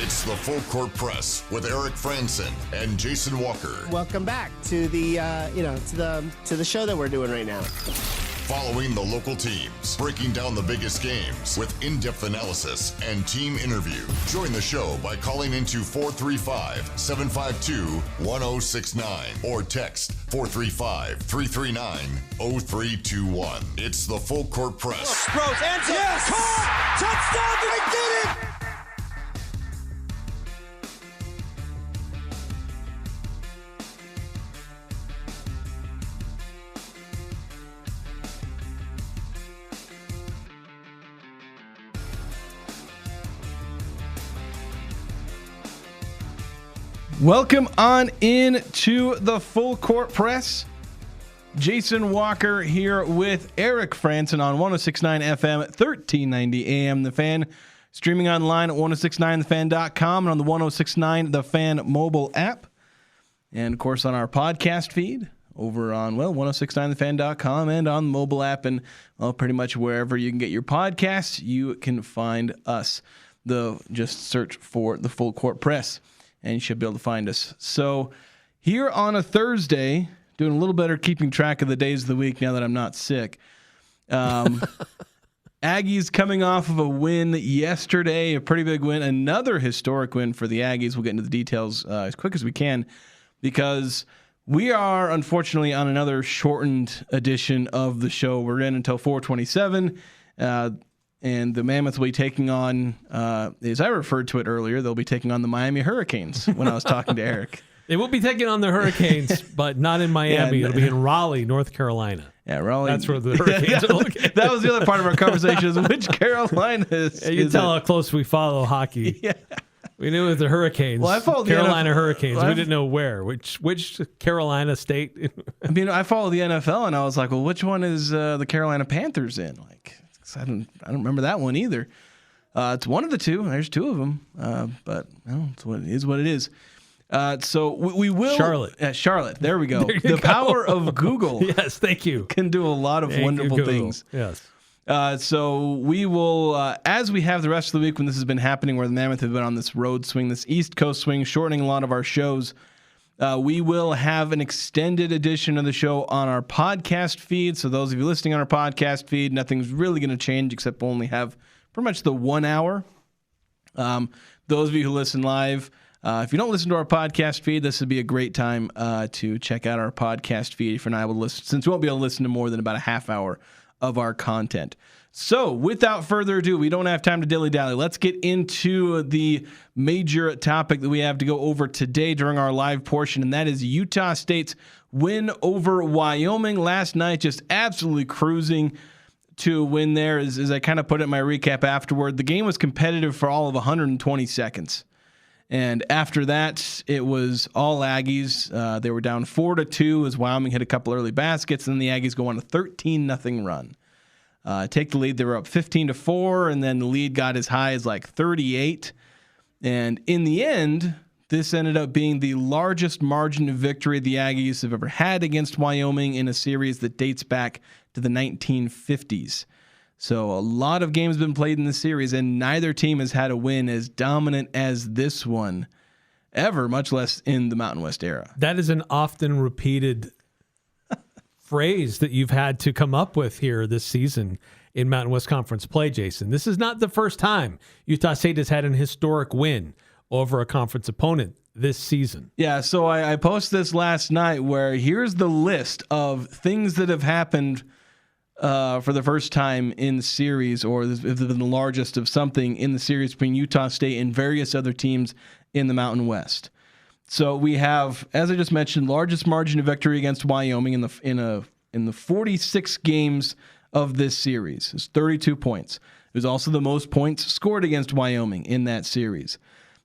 It's the Full Court Press with Eric Frandsen and Jason Walker. Welcome back to the to the show that we're doing right now. Following the local teams, breaking down the biggest games with in-depth analysis and team interview. Join the show by calling into 435-752-1069 or text 435-339-0321. It's the Full Court Press. Rose, ends up, yes! Caught! Touchdown! They did it! Welcome on in to the Full Court Press. Jason Walker here with Eric Frandsen on 106.9 FM, 1390 AM The Fan. Streaming online at 1069thefan.com and on the 1069 The Fan mobile app. And, of course, on our podcast feed over on, 1069thefan.com and on the mobile app. And, pretty much wherever you can get your podcasts, you can find us. Just search for the Full Court Press, and you should be able to find us. So here on a Thursday, doing a little better keeping track of the days of the week now that I'm not sick. Aggies coming off of a win yesterday, a pretty big win, another historic win for the Aggies. We'll get into the details as quick as we can because we are unfortunately on another shortened edition of the show. We're in until 4:27. And the Mammoth will be taking on, as I referred to it earlier, they'll be taking on the Miami Hurricanes when I was talking to Eric. They will be taking on the Hurricanes, but not in Miami. It'll be in Raleigh, North Carolina. Yeah, Raleigh. That's where the Hurricanes are located. That was the other part of our conversation is which Carolina is. Yeah, you can tell how close we follow hockey. Yeah. We knew it was the Hurricanes. Well, I followed Carolina the Hurricanes. We didn't know where. Which Carolina state? I mean, I follow the NFL, and I was like, well, which one is the Carolina Panthers in? Like, I don't remember that one either. It's one of the two. There's two of them. But it's what it is. So we will Charlotte. There we go. The power of Google. Yes, thank you. Can do a lot of wonderful things. Yes. So we will, as we have the rest of the week when this has been happening, where the Mammoth have been on this road swing, this East Coast swing, shortening a lot of our shows. We will have an extended edition of the show on our podcast feed. So those of you listening on our podcast feed, nothing's really going to change except we'll only have pretty much the 1 hour. Those of you who listen live, if you don't listen to our podcast feed, this would be a great time to check out our podcast feed if you're not able to listen, since we won't be able to listen to more than about a half hour of our content. So without further ado, we don't have time to dilly-dally. Let's get into the major topic that we have to go over today during our live portion, and that is Utah State's win over Wyoming last night. Just absolutely cruising to a win there. As I kind of put it in my recap afterward, the game was competitive for all of 120 seconds. And after that, it was all Aggies. They were down 4-2 as Wyoming hit a couple early baskets, and then the Aggies go on a 13-0 run. Take the lead. They were up 15-4, and then the lead got as high as like 38. And in the end, this ended up being the largest margin of victory the Aggies have ever had against Wyoming in a series that dates back to the 1950s. So a lot of games have been played in this series, and neither team has had a win as dominant as this one ever, much less in the Mountain West era. That is an often repeated phrase that you've had to come up with here this season in Mountain West Conference play, Jason. This is not the first time Utah State has had an historic win over a conference opponent this season. Yeah, so I posted this last night where here's the list of things that have happened for the first time in the series, or if they've been the largest of something in the series between Utah State and various other teams in the Mountain West. So we have, as I just mentioned, largest margin of victory against Wyoming in the 46 games of this series. It's 32 points. It was also the most points scored against Wyoming in that series.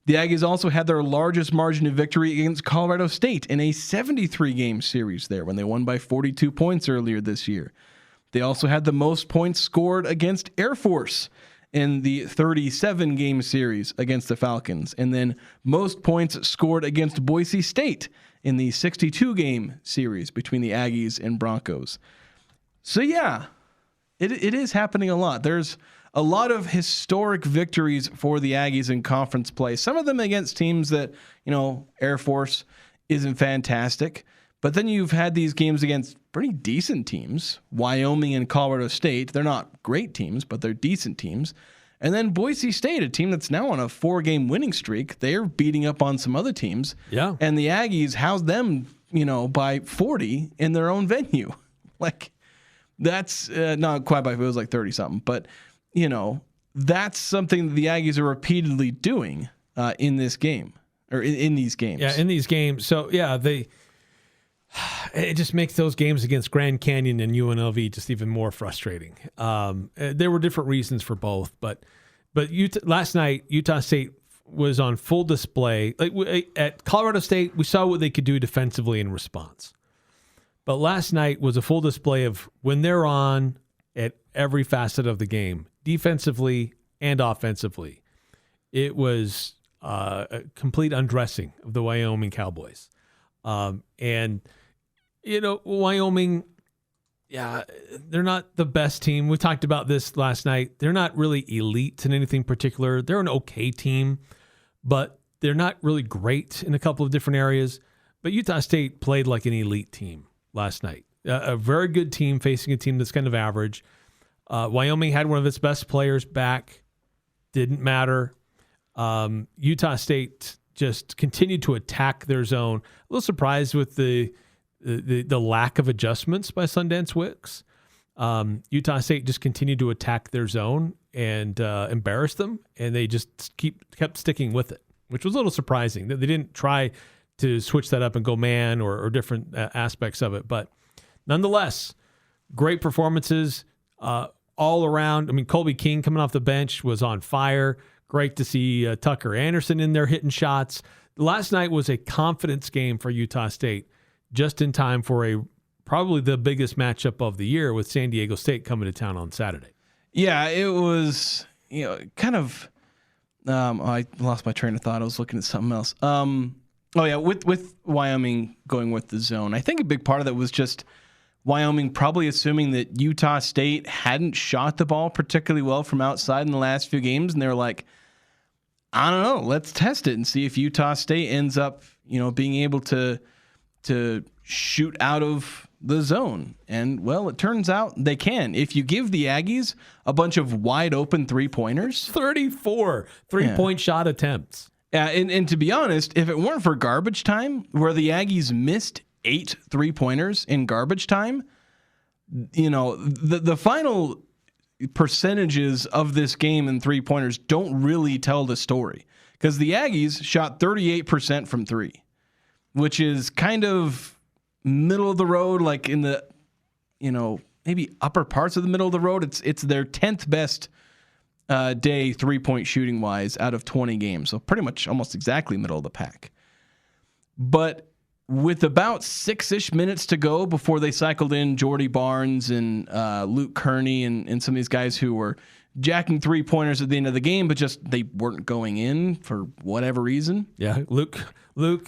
The Aggies also had their largest margin of victory against Colorado State in a 73-game series there when they won by 42 points earlier this year. They also had the most points scored against Air Force in the 37-game series against the Falcons, and then most points scored against Boise State in the 62-game series between the Aggies and Broncos. So yeah, it is happening a lot. There's a lot of historic victories for the Aggies in conference play. Some of them against teams that, Air Force isn't fantastic. But then you've had these games against pretty decent teams, Wyoming and Colorado State. They're not great teams, but they're decent teams. And then Boise State, a team that's now on a 4-game winning streak. They're beating up on some other teams. Yeah. And the Aggies housed them, by 40 in their own venue. Like, that's not quite by, it was like 30-something. But, that's something that the Aggies are repeatedly doing in this game, or in these games. Yeah, in these games. So, yeah, it just makes those games against Grand Canyon and UNLV just even more frustrating. There were different reasons for both, but last night Utah State was on full display. Like at Colorado State, we saw what they could do defensively in response. But last night was a full display of when they're on at every facet of the game, defensively and offensively. It was a complete undressing of the Wyoming Cowboys. And Wyoming, they're not the best team. We talked about this last night. They're not really elite in anything particular. They're an okay team, but they're not really great in a couple of different areas. But Utah State played like an elite team last night. A very good team facing a team that's kind of average. Wyoming had one of its best players back. Didn't matter. Utah State just continued to attack their zone. A little surprised with the lack of adjustments by Sundance Wicks. Utah State just continued to attack their zone and embarrass them, and they just kept sticking with it, which was a little surprising. They didn't try to switch that up and go man or different aspects of it. But nonetheless, great performances all around. I mean, Colby King coming off the bench was on fire. Great to see Tucker Anderson in there hitting shots. Last night was a confidence game for Utah State, just in time for probably the biggest matchup of the year with San Diego State coming to town on Saturday. Yeah, it was, kind of. I lost my train of thought. I was looking at something else. With Wyoming going with the zone, I think a big part of that was just Wyoming probably assuming that Utah State hadn't shot the ball particularly well from outside in the last few games, and they're like, I don't know, let's test it and see if Utah State ends up, being able to shoot out of the zone. And, well, it turns out they can. If you give the Aggies a bunch of wide open 3-pointers. 34 3-point shot attempts. Yeah, and to be honest, if it weren't for garbage time, where the Aggies missed 8 3-pointers in garbage time, the final percentages of this game in 3-pointers don't really tell the story, because the Aggies shot 38% from 3, which is kind of middle of the road, like in the, maybe upper parts of the middle of the road. It's their 10th best day 3-point shooting wise out of 20 games. So pretty much almost exactly middle of the pack. But with about 6-ish minutes to go before they cycled in Jordy Barnes and Luke Kearney and some of these guys who were jacking 3-pointers at the end of the game, but just they weren't going in for whatever reason. Yeah, Luke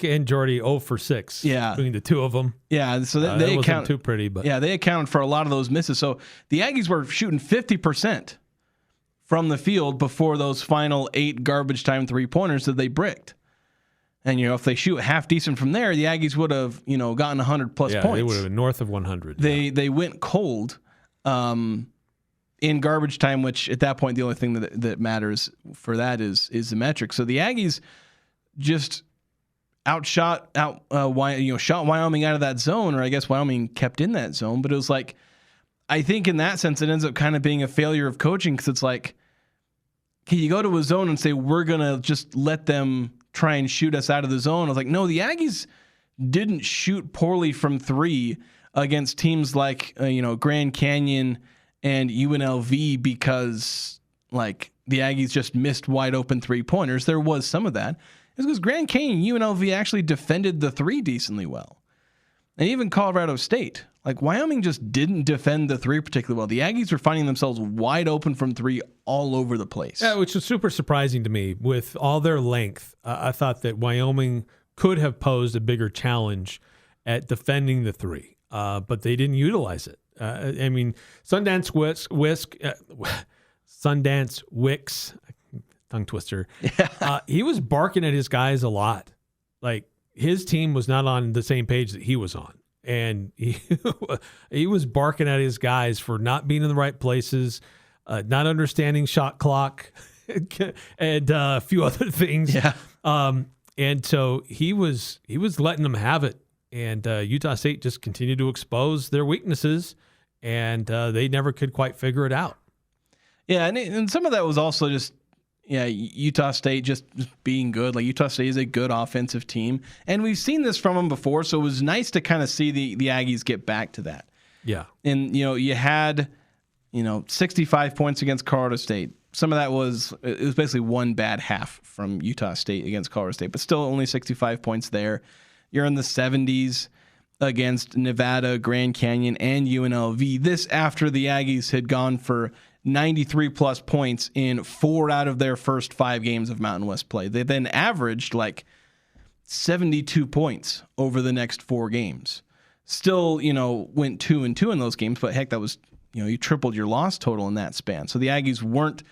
and Jordy 0 for 6. Yeah, between the two of them. Yeah, so they accounted wasn't too pretty, but yeah, they accounted for a lot of those misses. So the Aggies were shooting 50% from the field before those final 8 garbage time 3-pointers that they bricked. And, if they shoot half decent from there, the Aggies would have, gotten 100+ points. They would have been north of 100. They went cold in garbage time, which at that point, the only thing that matters for that is the metric. So the Aggies just shot Wyoming out of that zone, or I guess Wyoming kept in that zone. But it was like, I think in that sense, it ends up kind of being a failure of coaching, because it's like, can you go to a zone and say, we're going to just let them try and shoot us out of the zone? I was like, no, the Aggies didn't shoot poorly from 3 against teams like, Grand Canyon and UNLV because, like, the Aggies just missed wide open 3-pointers. There was some of that. It's because Grand Canyon and UNLV actually defended the 3 decently well. And even Colorado State. Like, Wyoming just didn't defend the 3 particularly well. The Aggies were finding themselves wide open from 3 all over the place. Yeah, which was super surprising to me. With all their length, I thought that Wyoming could have posed a bigger challenge at defending the 3, but they didn't utilize it. I mean, Sundance Sundance Wicks, tongue twister. He was barking at his guys a lot. Like, his team was not on the same page that he was on. And he was barking at his guys for not being in the right places, not understanding shot clock, and a few other things. Yeah. And so he was letting them have it. And Utah State just continued to expose their weaknesses, and they never could quite figure it out. Yeah, and some of that was also just, Utah State just being good. Like, Utah State is a good offensive team, and we've seen this from them before, so it was nice to kind of see the Aggies get back to that. Yeah. And, you had, 65 points against Colorado State. Some of that was basically one bad half from Utah State against Colorado State, but still only 65 points there. You're in the 70s against Nevada, Grand Canyon, and UNLV. This after the Aggies had gone for 93-plus points in 4 out of their first 5 games of Mountain West play. They then averaged like 72 points over the next 4 games. Still, went 2-2 in those games, but heck, that was, you tripled your loss total in that span. So the Aggies weren't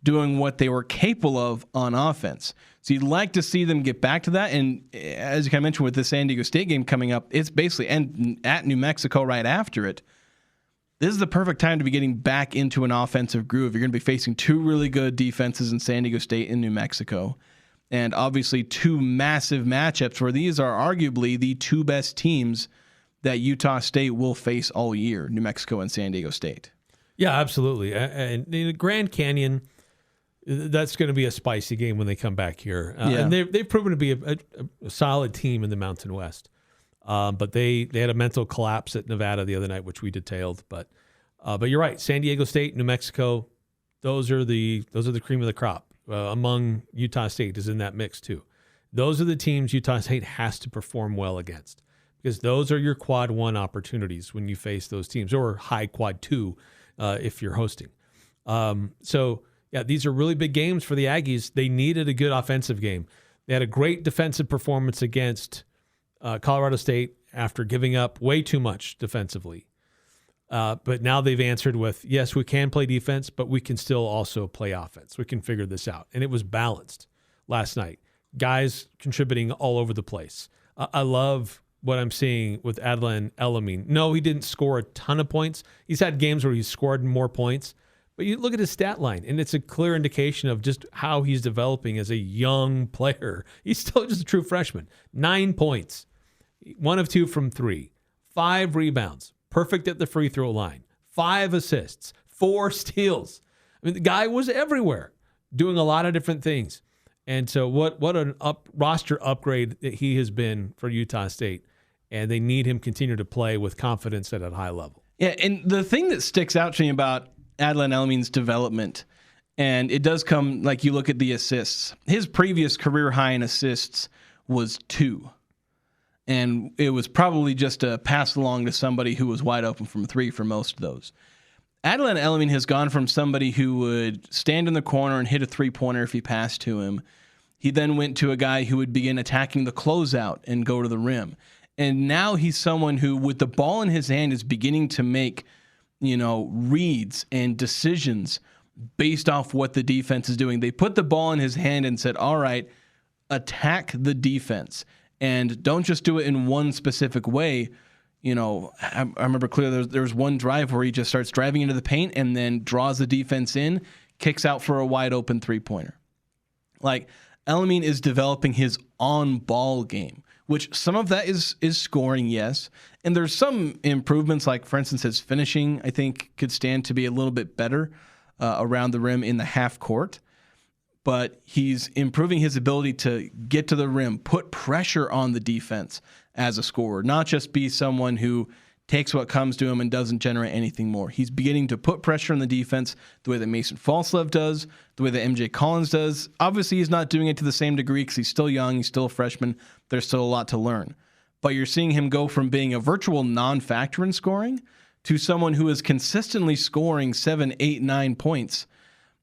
doing what they were capable of on offense. So you'd like to see them get back to that. And as you kind of mentioned with the San Diego State game coming up, it's basically and at New Mexico right after it. This is the perfect time to be getting back into an offensive groove. You're going to be facing 2 really good defenses in San Diego State and New Mexico. And obviously 2 massive matchups where these are arguably the 2 best teams that Utah State will face all year, New Mexico and San Diego State. Yeah, absolutely. And in Grand Canyon, that's going to be a spicy game when they come back here. And they've proven to be a solid team in the Mountain West. But they had a mental collapse at Nevada the other night, which we detailed. But you're right. San Diego State, New Mexico, those are the cream of the crop. Among Utah State is in that mix too. Those are the teams Utah State has to perform well against, because those are your quad 1 opportunities when you face those teams, or high quad 2 if you're hosting. So these are really big games for the Aggies. They needed a good offensive game. They had a great defensive performance against Colorado State after giving up way too much defensively. But now they've answered with, yes, we can play defense, but we can still also play offense. We can figure this out. And it was balanced last night. Guys contributing all over the place. I love what I'm seeing with Adlan Elamine. No, he didn't score a ton of points. He's had games where he's scored more points. But you look at his stat line, and it's a clear indication of just how he's developing as a young player. He's still just a true freshman. 9 points. 1 of 2 from 3. 5 rebounds. Perfect at the free throw line. 5 assists. 4 steals. I mean, the guy was everywhere, doing a lot of different things. And so what an roster upgrade that he has been for Utah State. And they need him continue to play with confidence at a high level. Yeah, and the thing that sticks out to me about Adlan Elamine's development, and it does come, like, you look at the assists. His previous career high in assists was 2. And it was probably just a pass along to somebody who was wide open from 3 for most of those. Adlan Elamine has gone from somebody who would stand in the corner and hit a 3-pointer if he passed to him. He then went to a guy who would begin attacking the closeout and go to the rim. And now he's someone who, with the ball in his hand, is beginning to make, reads and decisions based off what the defense is doing. They put the ball in his hand and said, all right, attack the defense. And don't just do it in one specific way. I remember clearly there was one drive where he just starts driving into the paint and then draws the defense in, kicks out for a wide open 3-pointer. Like, Elamine is developing his on-ball game, which some of that is scoring, yes. And there's some improvements, like, for instance, his finishing, I think, could stand to be a little bit better around the rim in the half court. But he's improving his ability to get to the rim, put pressure on the defense as a scorer, not just be someone who takes what comes to him and doesn't generate anything more. He's beginning to put pressure on the defense the way that Mason Falslev does, the way that MJ Collins does. Obviously, he's not doing it to the same degree because he's still young, he's still a freshman. There's still a lot to learn. But you're seeing him go from being a virtual non-factor in scoring to someone who is consistently scoring 7, 8, 9 points.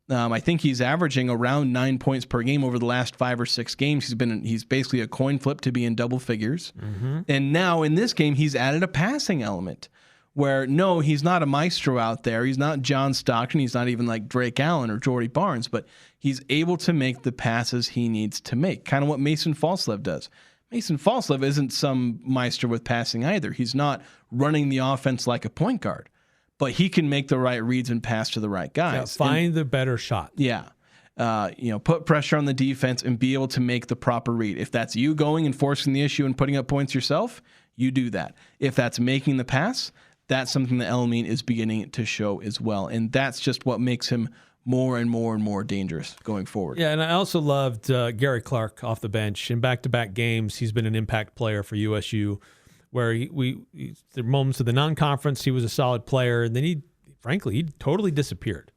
I think he's averaging around 9 points per game over the last 5 or 6 games. He's basically a coin flip to be in double figures. Mm-hmm. And now in this game, he's added a passing element where no, he's not a maestro out there. He's not John Stockton. He's not even like Drake Allen or Jordy Barnes, but he's able to make the passes he needs to make. Kind of what Mason Falslev does. Mason Falslev isn't some maestro with passing either. He's not running the offense like a point guard, but he can make the right reads and pass to the right guys. Find the better shot. Yeah. Put pressure on the defense and be able to make the proper read. If that's you going and forcing the issue and putting up points yourself, you do that. If that's making the pass, that's something that El Amin is beginning to show as well. And that's just what makes him more and more and more dangerous going forward. Yeah, and I also loved Gary Clark off the bench. In back-to-back games, he's been an impact player for USU, where the moments of the non-conference, he was a solid player, and then he totally disappeared.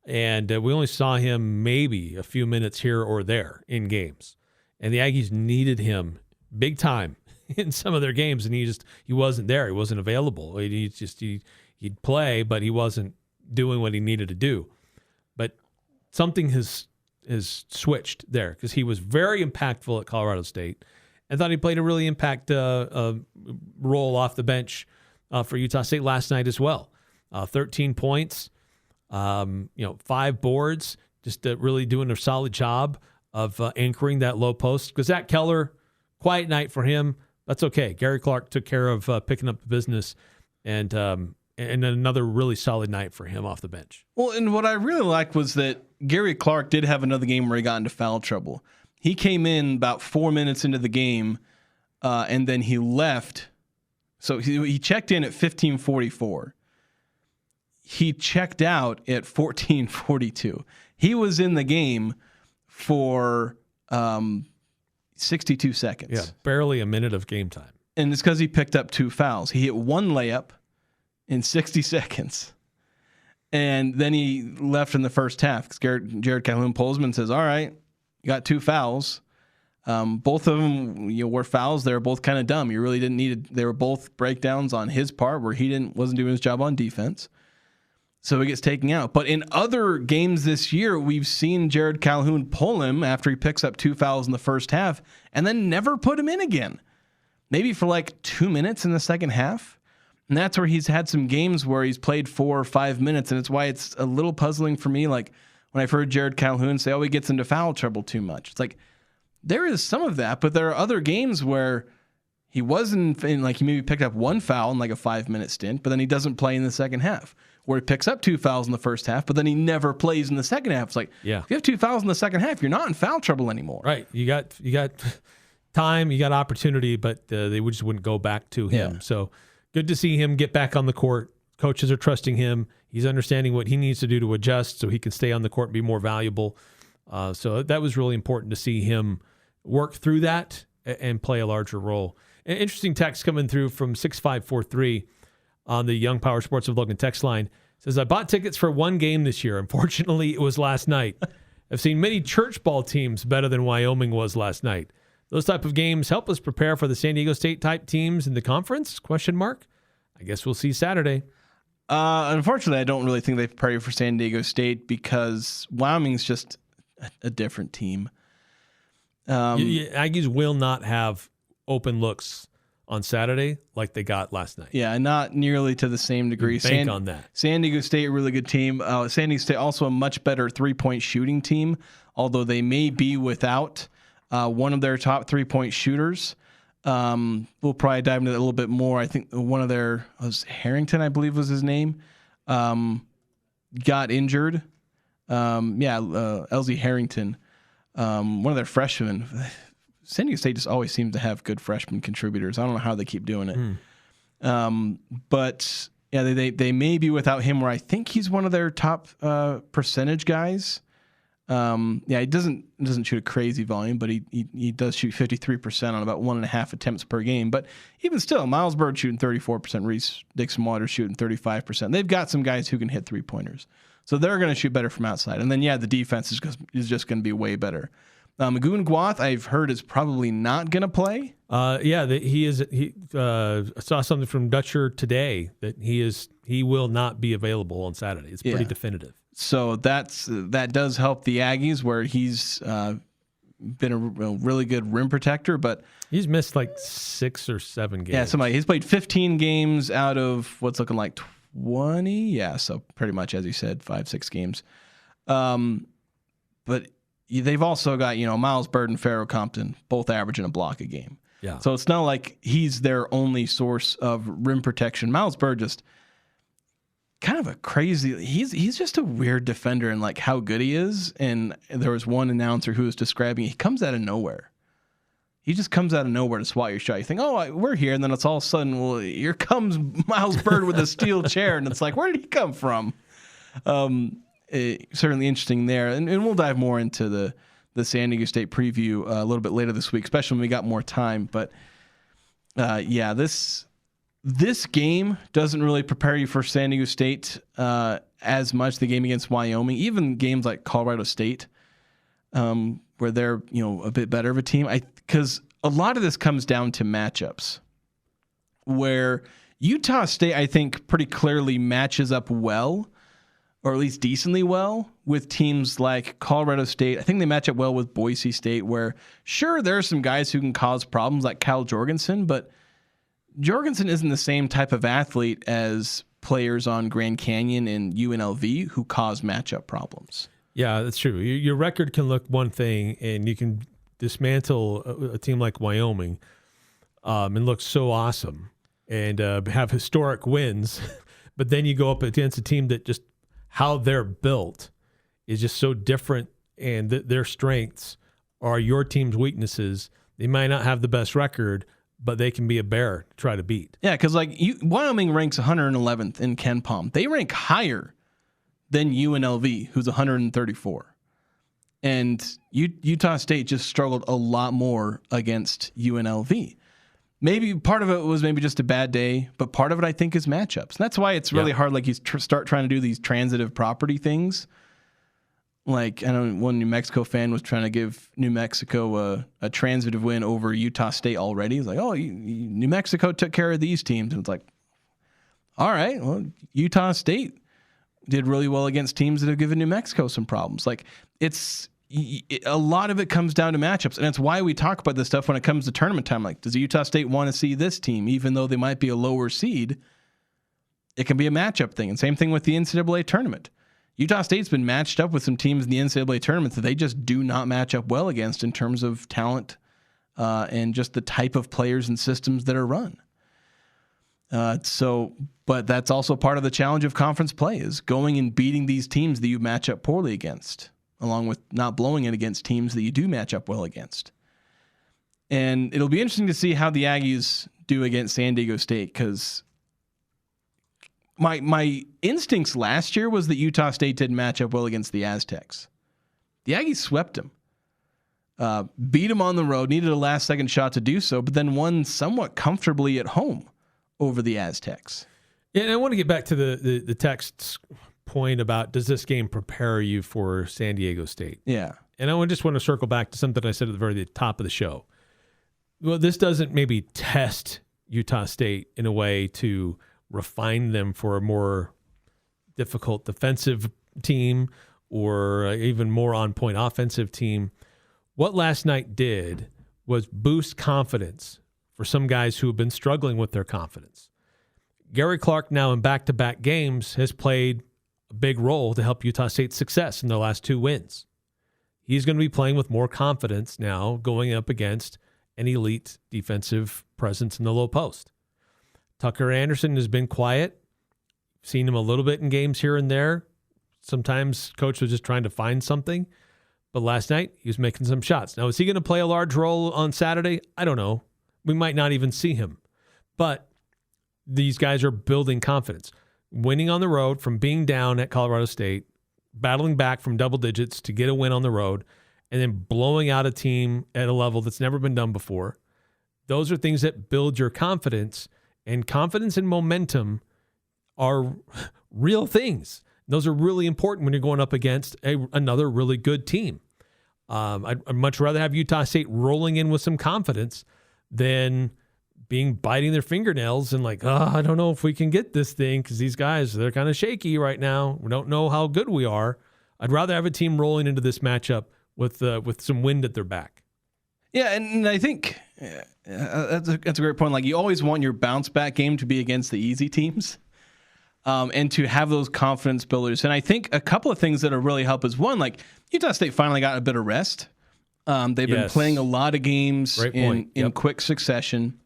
And we only saw him maybe a few minutes here or there in games. And the Aggies needed him big time in some of their games, and he wasn't there. He wasn't available. He'd play, but he wasn't doing what he needed to do. But something has switched there, because he was very impactful at Colorado State. I thought he played a really impact role off the bench for Utah State last night as well. 13 points, 5 boards, just really doing a solid job of anchoring that low post. Because Zach Keller, quiet night for him. That's okay. Gary Clark took care of picking up the business, and another really solid night for him off the bench. Well, and what I really liked was that Gary Clark did have another game where he got into foul trouble. He came in about 4 minutes into the game, and then he left. So he checked in at 15:44. He checked out at 14:42. He was in the game for 62 seconds. Yeah, barely a minute of game time. And it's because he picked up 2 fouls. He hit 1 layup in 60 seconds. And then he left in the first half because Jared Calhoun-Polsman says, all right, you got 2 fouls. Both of them were fouls. They were both kind of dumb. You really didn't need it. They were both breakdowns on his part where he wasn't doing his job on defense. So he gets taken out. But in other games this year, we've seen Jared Calhoun pull him after he picks up 2 fouls in the first half and then never put him in again. Maybe for like 2 minutes in the second half. And that's where he's had some games where he's played 4 or 5 minutes. And it's why it's a little puzzling for me. Like when I've heard Jared Calhoun say, oh, he gets into foul trouble too much. It's like there is some of that, but there are other games where he wasn't in, like he maybe picked up 1 foul in like a 5-minute stint, but then he doesn't play in the second half. Where he picks up 2 fouls in the first half, but then he never plays in the second half. It's like, yeah, if you have 2 fouls in the second half, you're not in foul trouble anymore. Right. You got time, you got opportunity, but they just wouldn't go back to him. Yeah. So good to see him get back on the court. Coaches are trusting him. He's understanding what he needs to do to adjust so he can stay on the court and be more valuable. So that was really important to see him work through that and play a larger role. An interesting text coming through from 6543 on the Young Power Sports of Logan text line. Says, I bought tickets for 1 game this year. Unfortunately, it was last night. I've seen many church ball teams better than Wyoming was last night. Those type of games help us prepare for the San Diego State type teams in the conference? ? I guess we'll see Saturday. Unfortunately, I don't really think they prepare you for San Diego State because Wyoming's just a different team. Aggies will not have open looks on Saturday like they got last night. Yeah, not nearly to the same degree. Bank on that. San Diego State, a really good team. San Diego State also a much better 3-point shooting team, although they may be without one of their top 3-point shooters. We'll probably dive into that a little bit more. I think one of their, Harrington, I believe was his name, got injured. LZ Harrington, one of their freshmen. San Diego State just always seems to have good freshman contributors. I don't know how they keep doing it. But yeah, they may be without him, where I think he's one of their top percentage guys. He doesn't shoot a crazy volume, but he does shoot 53% on about 1.5 attempts per game. But even still, Miles Bird shooting 34%, Reese Dixon-Water shooting 35%. They've got some guys who can hit 3-pointers. So they're going to shoot better from outside. And then, the defense is just going to be way better. Magoon Gwath, I've heard, is probably not going to play. He is. I saw something from Dutcher today that he will not be available on Saturday. It's pretty definitive. So that does help the Aggies, where he's been a really good rim protector, but he's missed like 6 or 7 games. Yeah, he's played 15 games out of what's looking like 20. Yeah, so pretty much, as you said, 5-6 games. But they've also got, Miles Bird and Pharaoh Compton both averaging a block a game. Yeah. So it's not like he's their only source of rim protection. Miles Bird just kind of a crazy, he's just a weird defender in like how good he is. And there was one announcer who was describing he comes out of nowhere. He just comes out of nowhere to swat your shot. You think, we're here. And then it's all of a sudden, well, here comes Miles Bird with a steel chair. And it's like, where did he come from? Certainly interesting there. And we'll dive more into the San Diego State preview a little bit later this week, especially when we got more time. But this game doesn't really prepare you for San Diego State as much. The game against Wyoming, even games like Colorado State, where they're a bit better of a team. Because a lot of this comes down to matchups, where Utah State, I think, pretty clearly matches up well, or at least decently well, with teams like Colorado State. I think they match up well with Boise State, where sure, there are some guys who can cause problems like Kyle Jorgensen, but Jorgensen isn't the same type of athlete as players on Grand Canyon and UNLV who cause matchup problems. Yeah, that's true. Your record can look one thing, and you can dismantle a team like Wyoming and look so awesome and have historic wins. But then you go up against a team that just how they're built is just so different, and their strengths are your team's weaknesses. They might not have the best record, but they can be a bear to try to beat. Yeah, because Wyoming ranks 111th in KenPom. They rank higher than UNLV, who's 134. And Utah State just struggled a lot more against UNLV. Maybe part of it was maybe just a bad day, but part of it I think is matchups. And that's why it's really hard. Like you start trying to do these transitive property things. Like I know one New Mexico fan was trying to give New Mexico a transitive win over Utah State already. He's like, New Mexico took care of these teams. And it's like, all right, well, Utah State did really well against teams that have given New Mexico some problems. Like a lot of it comes down to matchups, and that's why we talk about this stuff when it comes to tournament time. Like, does Utah State want to see this team, even though they might be a lower seed? It can be a matchup thing, and same thing with the NCAA tournament. Utah State's been matched up with some teams in the NCAA tournament that they just do not match up well against in terms of talent and just the type of players and systems that are run. But that's also part of the challenge of conference play is going and beating these teams that you match up poorly against, along with not blowing it against teams that you do match up well against. And it'll be interesting to see how the Aggies do against San Diego State, because my instincts last year was that Utah State didn't match up well against the Aztecs. The Aggies swept them, beat them on the road, needed a last-second shot to do so, but then won somewhat comfortably at home over the Aztecs. Yeah, and I want to get back to the text's point about, does this game prepare you for San Diego State? Yeah. And I just want to circle back to something I said at the very top of the show. Well, this doesn't maybe test Utah State in a way to refine them for a more difficult defensive team or even more on-point offensive team. What last night did was boost confidence for some guys who have been struggling with their confidence. Gary Clark now in back-to-back games has played a big role to help Utah State's success in their last 2 wins. He's going to be playing with more confidence now going up against an elite defensive presence in the low post. Tucker Anderson has been quiet. Seen him a little bit in games here and there. Sometimes coach was just trying to find something. But last night, he was making some shots. Now, is he going to play a large role on Saturday? I don't know. We might not even see him. But these guys are building confidence. Winning on the road from being down at Colorado State, battling back from double digits to get a win on the road, and then blowing out a team at a level that's never been done before. Those are things that build your confidence, and confidence and momentum are real things. Those are really important when you're going up against another really good team. I'd much rather have Utah State rolling in with some confidence than biting their fingernails and like, I don't know if we can get this thing because these guys, they're kind of shaky right now. We don't know how good we are. I'd rather have a team rolling into this matchup with some wind at their back. Yeah, and I think that's a great point. Like, you always want your bounce back game to be against the easy teams, and to have those confidence builders. And I think a couple of things that will really help is, one, like, Utah State finally got a bit of rest. They've been playing a lot of games in quick succession.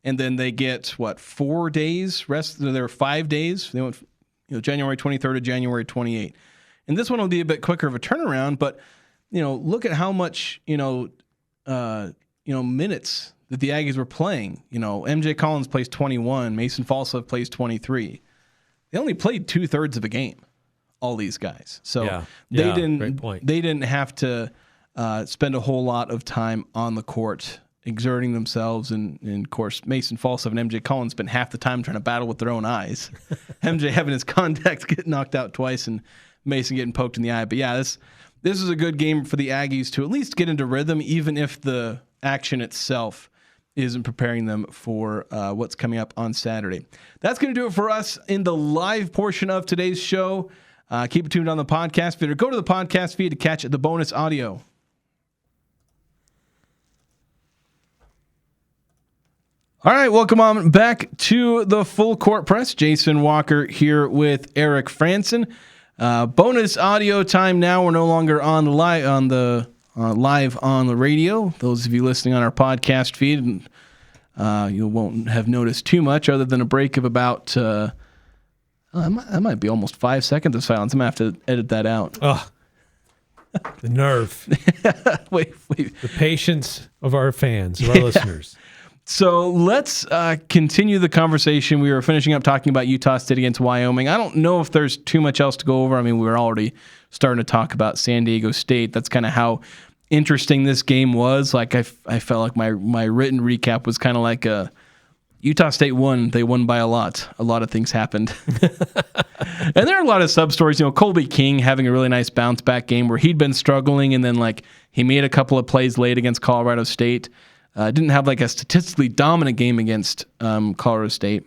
And then they get 4 days rest. There were 5 days. They went, January 23rd to January 28th. And this one will be a bit quicker of a turnaround. But look at how much minutes that the Aggies were playing. MJ Collins plays 21. Mason Falsov plays 23. They only played 2/3 of a game. All these guys. So they didn't have to spend a whole lot of time on the court exerting themselves, and of course Mason Falsov and MJ Collins spent half the time trying to battle with their own eyes. MJ having his contacts get knocked out twice, and Mason getting poked in the eye. But yeah, this is a good game for the Aggies to at least get into rhythm, even if the action itself isn't preparing them for what's coming up on Saturday. That's going to do it for us in the live portion of today's show. Keep it tuned on the podcast feed, or go to the podcast feed to catch the bonus audio. All right, welcome on back to the Full Court Press. Jason Walker here with Eric Frandsen. Bonus audio time now. We're no longer on the live on the radio. Those of you listening on our podcast feed, you won't have noticed too much other than a break of about that might be almost 5 seconds of silence. I'm going to have to edit that out. Oh, the nerve. wait. The patience of our fans, of our listeners. So let's continue the conversation. We were finishing up talking about Utah State against Wyoming. I don't know if there's too much else to go over. I mean, we were already starting to talk about San Diego State. That's kind of how interesting this game was. Like, I felt like my written recap was kind of like Utah State won. They won by a lot. A lot of things happened. And there are a lot of sub-stories. Colby King having a really nice bounce-back game where he'd been struggling, and then he made a couple of plays late against Colorado State. Didn't have a statistically dominant game against Colorado State.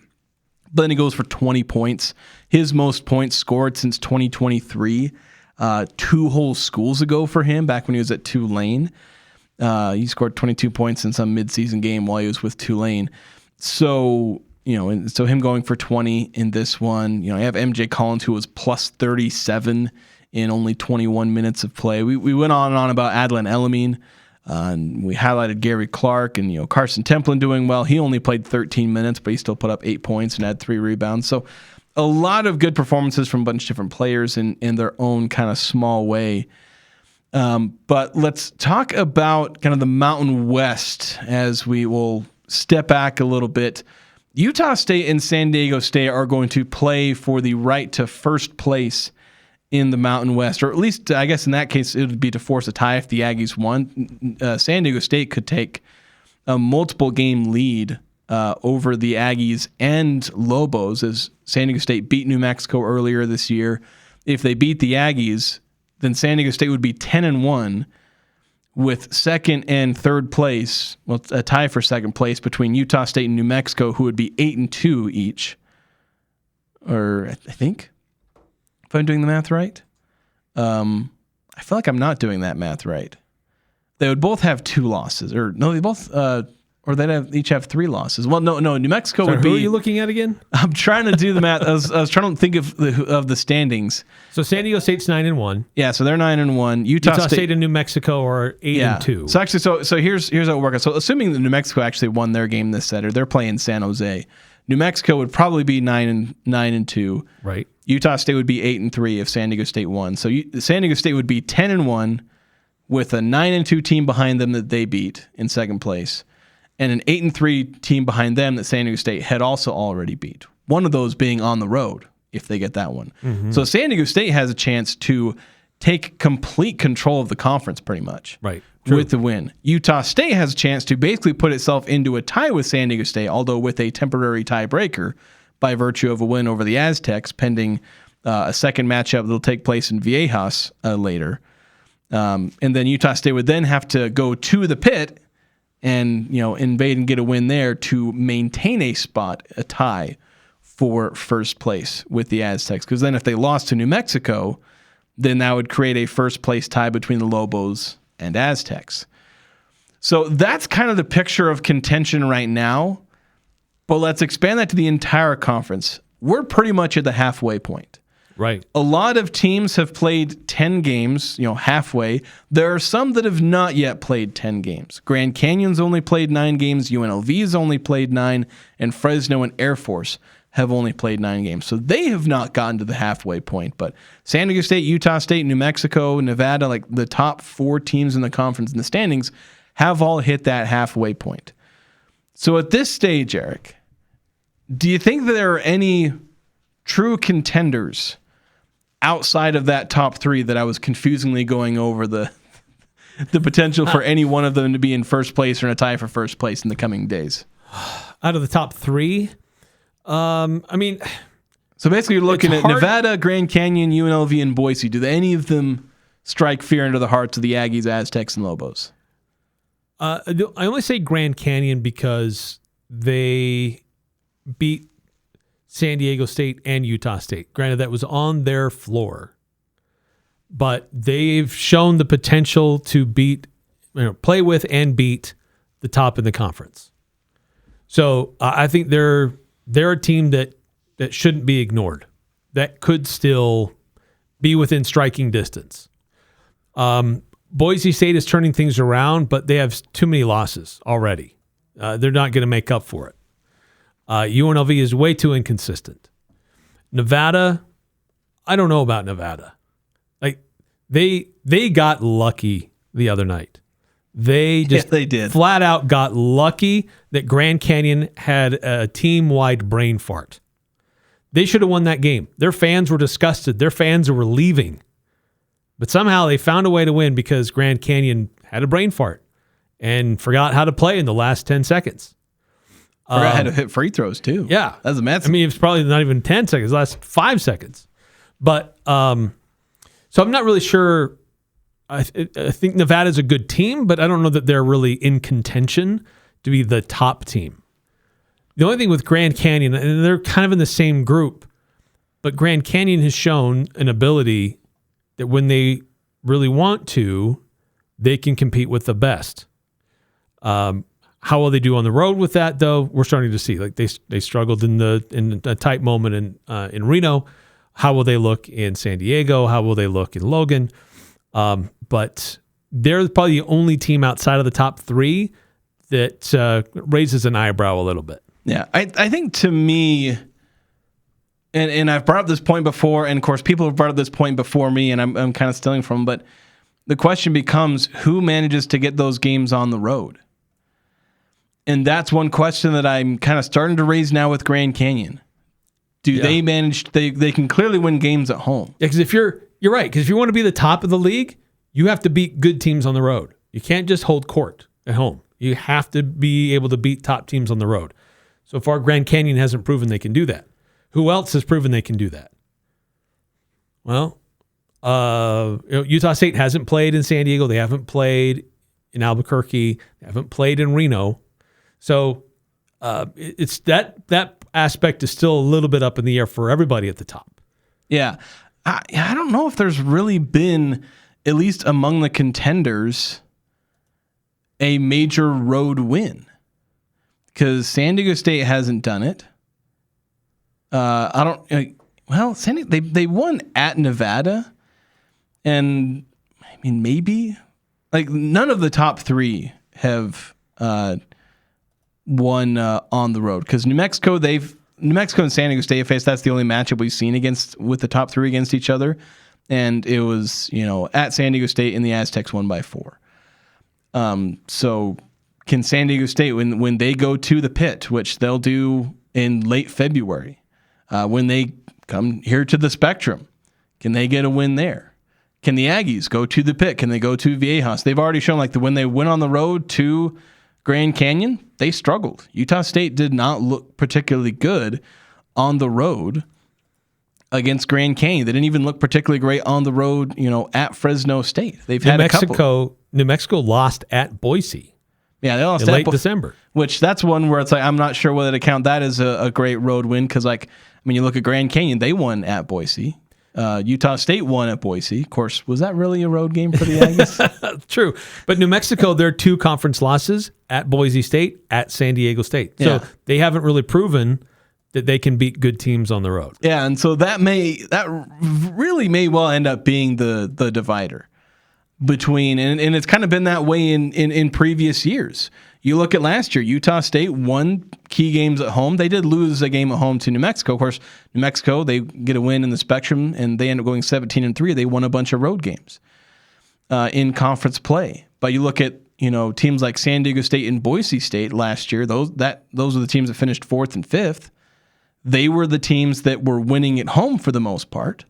But then he goes for 20 points. His most points scored since 2023. 2 whole schools ago for him, back when he was at Tulane. He scored 22 points in some midseason game while he was with Tulane. So, so him going for 20 in this one. I have MJ Collins, who was plus 37 in only 21 minutes of play. We went on and on about Adlin Elamine. And we highlighted Gary Clark and Carson Templin doing well. He only played 13 minutes, but he still put up 8 points and had 3 rebounds. So a lot of good performances from a bunch of different players in their own kind of small way. But let's talk about kind of the Mountain West as we will step back a little bit. Utah State and San Diego State are going to play for the right to first place in the Mountain West, or at least I guess in that case it would be to force a tie if the Aggies won. San Diego State could take a multiple game lead over the Aggies and Lobos, as San Diego State beat New Mexico earlier this year. If they beat the Aggies, then San Diego State would be 10-1 with second and third place, well, a tie for second place between Utah State and New Mexico, who would be 8-2 each, or I think. If I'm doing the math right. I feel like I'm not doing that math right. They would both have 2 losses, or no, they both, or they'd each have 3 losses. Well, no, New Mexico would be. Who are you looking at again? I'm trying to do the math. I was trying to think of the standings. So San Diego State's 9-1. Yeah, so they're 9-1. Utah State and New Mexico are 8-2. So actually, so here's how it works. So assuming that New Mexico actually won their game this Saturday, they're playing San Jose. New Mexico would probably be 9-2. Right. Utah State would be 8-3 if San Diego State won. So San Diego State would be 10-1 with a 9-2 team behind them that they beat in second place, and an 8-3 team behind them that San Diego State had also already beat. One of those being on the road if they get that one. Mm-hmm. So San Diego State has a chance to take complete control of the conference pretty much. Right. True. With the win. Utah State has a chance to basically put itself into a tie with San Diego State, although with a temporary tiebreaker by virtue of a win over the Aztecs, pending a second matchup that will take place in Viejas later. And then Utah State would then have to go to the pit and invade and get a win there to maintain a tie for first place with the Aztecs. Because then if they lost to New Mexico, then that would create a first place tie between the Lobos and Aztecs. So that's kind of the picture of contention right now. But let's expand that to the entire conference. We're pretty much at the halfway point. Right. A lot of teams have played 10 games, halfway. There are some that have not yet played 10 games. Grand Canyon's only played 9 games, UNLV's only played 9, and Fresno and Air Force have only played 9 games. So they have not gotten to the halfway point. But San Diego State, Utah State, New Mexico, Nevada, like the top 4 teams in the conference in the standings, have all hit that halfway point. So at this stage, Eric, do you think that there are any true contenders outside of that top 3 that I was confusingly going over the potential for any one of them to be in first place or in a tie for first place in the coming days? Out of the top 3, so basically you're looking at Nevada, Grand Canyon, UNLV, and Boise. Do any of them strike fear into the hearts of the Aggies, Aztecs, and Lobos? I only say Grand Canyon because they beat San Diego State and Utah State. Granted, that was on their floor, but they've shown the potential to play with and beat the top in the conference. So I think they're a team that shouldn't be ignored. That could still be within striking distance. Boise State is turning things around, but they have too many losses already. They're not going to make up for it. UNLV is way too inconsistent. Nevada, I don't know about Nevada. Like they got lucky the other night. They did flat out got lucky that Grand Canyon had a team-wide brain fart. They should have won that game. Their fans were disgusted. Their fans were leaving. But somehow they found a way to win because Grand Canyon had a brain fart and forgot how to play in the last 10 seconds. Forgot how to hit free throws, too. Yeah. That's a mess. It's probably not even 10 seconds, last 5 seconds. But so I'm not really sure. I think Nevada's a good team, but I don't know that they're really in contention to be the top team. The only thing with Grand Canyon, and they're kind of in the same group, but Grand Canyon has shown an ability that when they really want to, they can compete with the best. How will they do on the road with that, though? We're starting to see. Like they struggled in a tight moment in Reno. How will they look in San Diego? How will they look in Logan? But they're probably the only team outside of the top 3 that raises an eyebrow a little bit. Yeah, I think to me, and I've brought up this point before, and of course people have brought up this point before me, and I'm kind of stealing from them, but the question becomes who manages to get those games on the road? And that's one question that I'm kind of starting to raise now with Grand Canyon. Do they manage? They can clearly win games at home. Yeah, because you're right. Because if you want to be the top of the league, you have to beat good teams on the road. You can't just hold court at home. You have to be able to beat top teams on the road. So far, Grand Canyon hasn't proven they can do that. Who else has proven they can do that? Well, Utah State hasn't played in San Diego. They haven't played in Albuquerque. They haven't played in Reno. So it's that aspect is still a little bit up in the air for everybody at the top. Yeah. I don't know if there's really been, at least among the contenders, a major road win. Because San Diego State hasn't done it. They won at Nevada. And, maybe. Like, none of the top 3 have won on the road. Because New Mexico and San Diego State have faced, that's the only matchup we've seen with the top 3 against each other. And it was, at San Diego State, and the Aztecs won by 4. So can San Diego State, when they go to the pit, which they'll do in late February, when they come here to the Spectrum, can they get a win there? Can the Aggies go to the pit? Can they go to Viejas? They've already shown when they went on the road to Grand Canyon, they struggled. Utah State did not look particularly good on the road against Grand Canyon. They didn't even look particularly great on the road, at Fresno State. They've had a couple. New Mexico lost at Boise. Yeah, they lost in late December. Which that's one where it's I'm not sure whether to count that as a great road win because you look at Grand Canyon, they won at Boise. Utah State won at Boise. Of course, was that really a road game for the Aggies? True. But New Mexico, their 2 conference losses at Boise State, at San Diego State. So Yeah. they haven't really proven that they can beat good teams on the road. Yeah, and so that really may well end up being the divider between, and it's kind of been that way in previous years. You look at last year, Utah State won key games at home. They did lose a game at home to New Mexico. Of course, New Mexico, they get a win in the Spectrum, and they end up going 17-3. They won a bunch of road games in conference play. But you look at teams like San Diego State and Boise State last year. Those are the teams that finished 4th and 5th. They were the teams that were winning at home for the most part,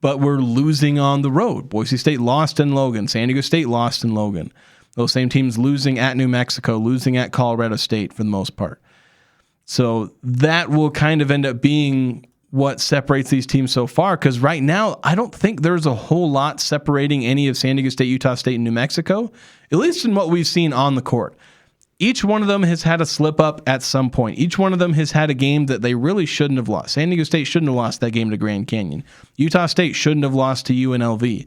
but were losing on the road. Boise State lost in Logan. San Diego State lost in Logan. Those same teams losing at New Mexico, losing at Colorado State for the most part. So that will kind of end up being what separates these teams so far, because right now, I don't think there's a whole lot separating any of San Diego State, Utah State, and New Mexico, at least in what we've seen on the court. Each one of them has had a slip up at some point. Each one of them has had a game that they really shouldn't have lost. San Diego State shouldn't have lost that game to Grand Canyon. Utah State shouldn't have lost to UNLV.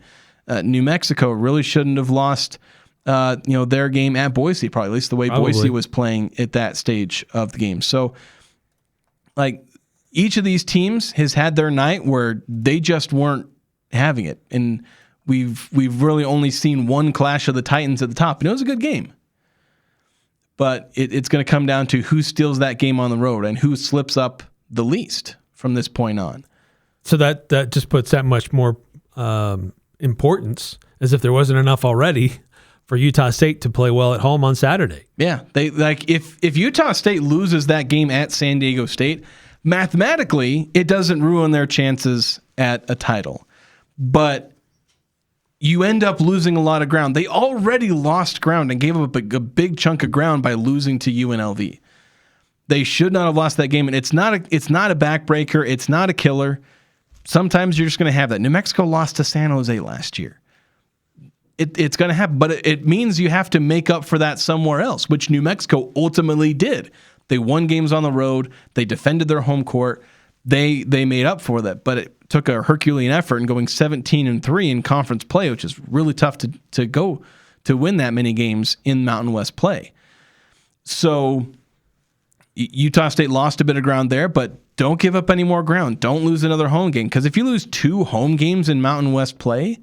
New Mexico really shouldn't have lost their game at Boise, probably, at least the way Boise was playing at that stage of the game. So, each of these teams has had their night where they just weren't having it. And we've really only seen one clash of the Titans at the top. And it was a good game. But it's going to come down to who steals that game on the road and who slips up the least from this point on. So that just puts that much more importance, as if there wasn't enough already, for Utah State to play well at home on Saturday. Yeah, if Utah State loses that game at San Diego State, mathematically it doesn't ruin their chances at a title, but you end up losing a lot of ground. They already lost ground and gave up a big chunk of ground by losing to UNLV. They should not have lost that game, and it's not a backbreaker. It's not a killer. Sometimes you're just going to have that. New Mexico lost to San Jose last year. It's going to happen, but it means you have to make up for that somewhere else, which New Mexico ultimately did. They won games on the road. They defended their home court. They made up for that, but it took a Herculean effort in going 17-3 in conference play, which is really tough to go to win that many games in Mountain West play. So Utah State lost a bit of ground there, but don't give up any more ground. Don't lose another home game, because if you lose 2 home games in Mountain West play,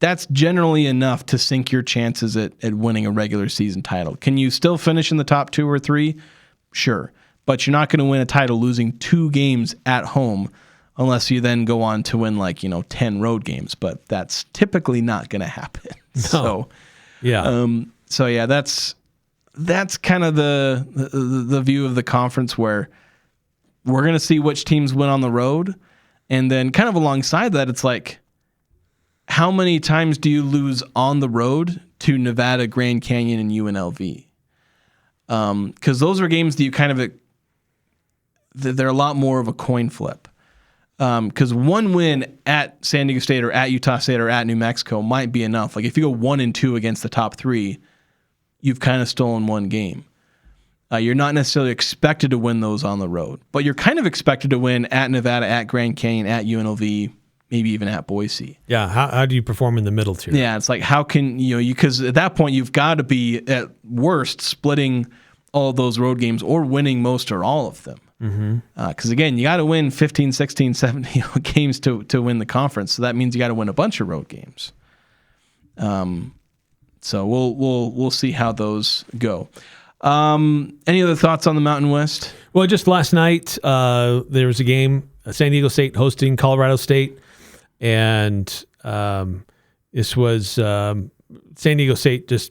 that's generally enough to sink your chances at winning a regular season title. Can you still finish in the top 2 or 3? Sure. But you're not going to win a title losing 2 games at home unless you then go on to win 10 road games. But that's typically not going to happen. No. That's kind of the view of the conference, where we're going to see which teams win on the road. And then kind of alongside that, it's like, how many times do you lose on the road to Nevada, Grand Canyon, and UNLV? Because those are games that you kind of, they're a lot more of a coin flip. Because one win at San Diego State or at Utah State or at New Mexico might be enough. Like if you go 1-2 against the top 3, you've kind of stolen one game. You're not necessarily expected to win those on the road, but you're kind of expected to win at Nevada, at Grand Canyon, at UNLV, maybe even at Boise. Yeah, how do you perform in the middle tier? Yeah, it's like, how can you because at that point you've got to be at worst splitting all those road games or winning most or all of them. Because again, you got to win 15, 16, 17 games to win the conference. So that means you got to win a bunch of road games. So we'll see how those go. Any other thoughts on the Mountain West? Well, just last night there was a game, San Diego State hosting Colorado State, and this was San Diego State just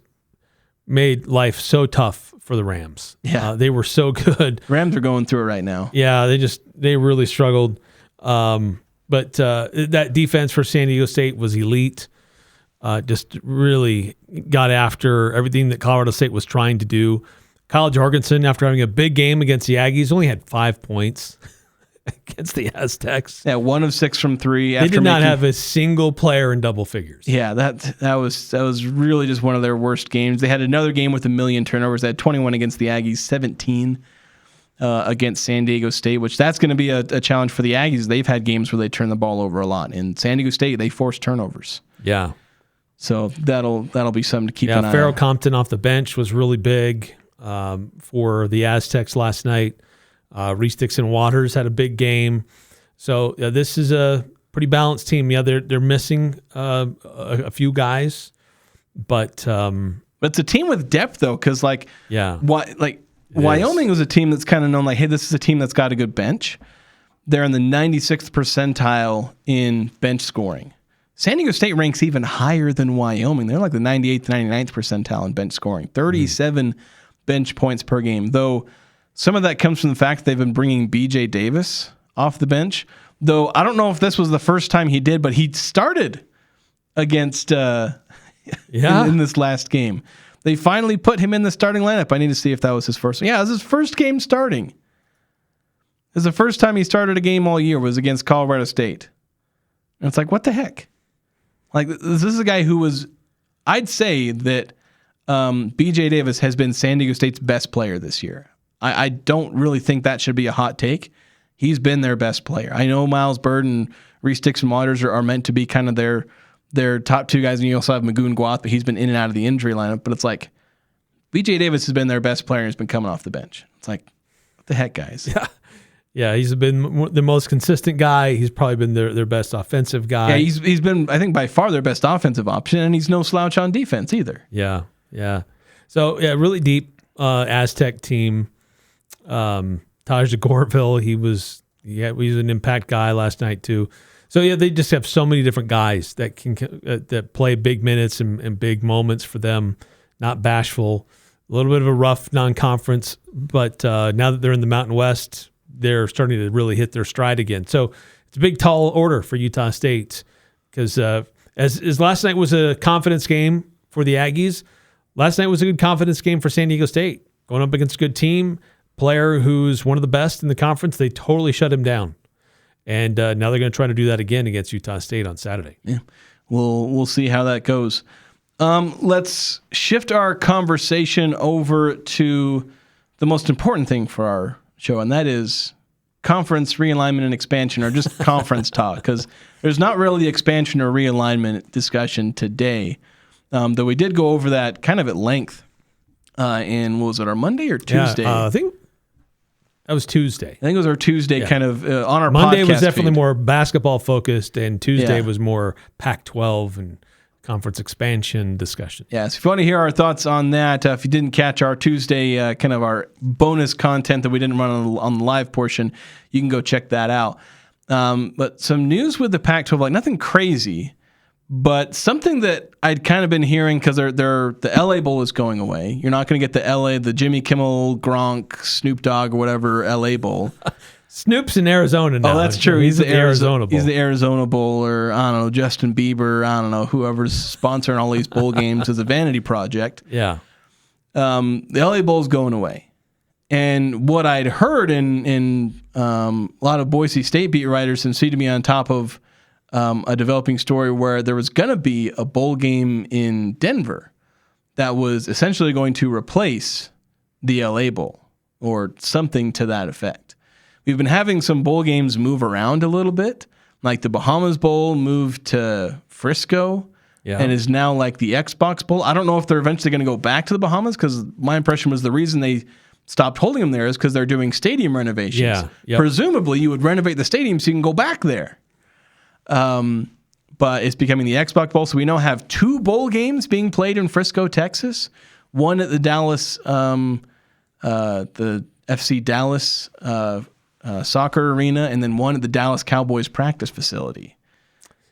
made life so tough for the Rams. Yeah, they were so good. Rams are going through it right now. Yeah, they really struggled. But that defense for San Diego State was elite. Just really got after everything that Colorado State was trying to do. Kyle Jorgensen, after having a big game against the Aggies, only had 5 points against the Aztecs. Yeah, 1 of 6 from 3. They did not have a single player in double figures. Yeah, that was really just one of their worst games. They had another game with 1 million turnovers. They had 21 against the Aggies, 17 against San Diego State, which that's going to be a challenge for the Aggies. They've had games where they turn the ball over a lot. In San Diego State, they force turnovers. Yeah. So that'll be something to keep an eye on. Farrell Compton off the bench was really big for the Aztecs last night. Reese Dixon Waters had a big game. So this is a pretty balanced team. Yeah, they're missing a few guys, but it's a team with depth though, because It Wyoming was a team that's kind of known like, hey, this is a team that's got a good bench. They're in the 96th percentile in bench scoring. San Diego State ranks even higher than Wyoming. They're like the 98th, 99th percentile in bench scoring, 37 bench points per game. Though some of that comes from the fact that they've been bringing B.J. Davis off the bench. Though I don't know if this was the first time he did, but he started against in this last game. They finally put him in the starting lineup. I need to see if that was his first. Yeah, it was his first game starting. It was the first time he started a game all year was against Colorado State. And it's like, what the heck? Like, this is a guy who was, I'd say that B.J. Davis has been San Diego State's best player this year. I don't really think that should be a hot take. He's been their best player. I know Miles Bird and Reese Dixon Waters are meant to be kind of their top two guys, and you also have Magoon Guath, but he's been in and out of the injury lineup. But it's like, B.J. Davis has been their best player and has been coming off the bench. It's like, what the heck, guys? Yeah, he's been the most consistent guy. He's probably been their best offensive guy. Yeah, he's been, I think, by far their best offensive option, and he's no slouch on defense either. Yeah. So, really deep Aztec team. Taj DeGorville, he was an impact guy last night too. So yeah, they just have so many different guys that can that play big minutes and big moments for them. Not bashful. A little bit of a rough non-conference, but now that they're in the Mountain West, they're starting to really hit their stride again. So it's a big, tall order for Utah State because as last night was a confidence game for the Aggies, last night was a good confidence game for San Diego State. Going up against a good team, player who's one of the best in the conference, they totally shut him down. And now they're going to try to do that again against Utah State on Saturday. Yeah, we'll see how that goes. Let's shift our conversation over to the most important thing for our show, and that is conference realignment and expansion, or just conference talk, because there's not really expansion or realignment discussion today, though we did go over that kind of at length in, what was it, our Monday or Tuesday? I think that was Tuesday. I think it was our Tuesday kind of on our Monday podcast was definitely feed. more basketball focused, and Tuesday was more Pac-12 and conference expansion discussion. Yeah, so if you want to hear our thoughts on that, if you didn't catch our Tuesday, kind of our bonus content that we didn't run on the live portion, you can go check that out. But some news with the Pac-12, like nothing crazy, but something that I'd kind of been hearing because the LA Bowl is going away. You're not going to get the Jimmy Kimmel, Gronk, Snoop Dogg, or whatever LA Bowl. Snoop's in Arizona now. Oh, that's true. He's the Arizona Bowl. He's the Arizona Bowl, or I don't know, Justin Bieber. I don't know, whoever's sponsoring all these bowl games is a vanity project. Yeah. The LA Bowl's going away. And what I'd heard in a lot of Boise State beat writers seemed to be on top of a developing story where there was going to be a bowl game in Denver that was essentially going to replace the LA Bowl or something to that effect. We've been having some bowl games move around a little bit, like the Bahamas Bowl moved to Frisco and is now like the Xbox Bowl. I don't know if they're eventually going to go back to the Bahamas because my impression was the reason they stopped holding them there is because they're doing stadium renovations. Yeah, yep. Presumably, you would renovate the stadium so you can go back there. But it's becoming the Xbox Bowl, so we now have 2 bowl games being played in Frisco, Texas. One at the Dallas, the FC Dallas soccer arena, and then one at the Dallas Cowboys practice facility,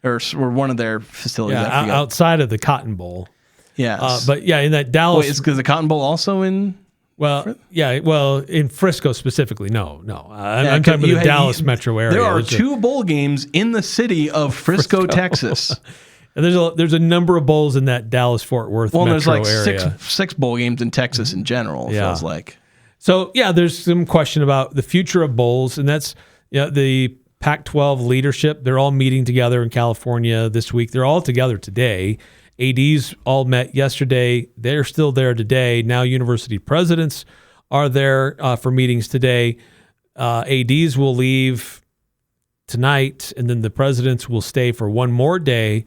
or one of their facilities. Yeah, outside of the Cotton Bowl. Yeah, but yeah, in that Dallas. Wait, is the Cotton Bowl also in? Well, in Frisco specifically, no. I'm talking about the Dallas metro area. There are 2 bowl games in the city of Frisco. Texas. And there's a number of bowls in that Dallas-Fort Worth metro area. Well, there's like six bowl games in Texas in general, it feels like. So, yeah, there's some question about the future of bowls, and that's the Pac-12 leadership. They're all meeting together in California this week. They're all together today. ADs all met yesterday. They're still there today. Now university presidents are there for meetings today. ADs will leave tonight, and then the presidents will stay for one more day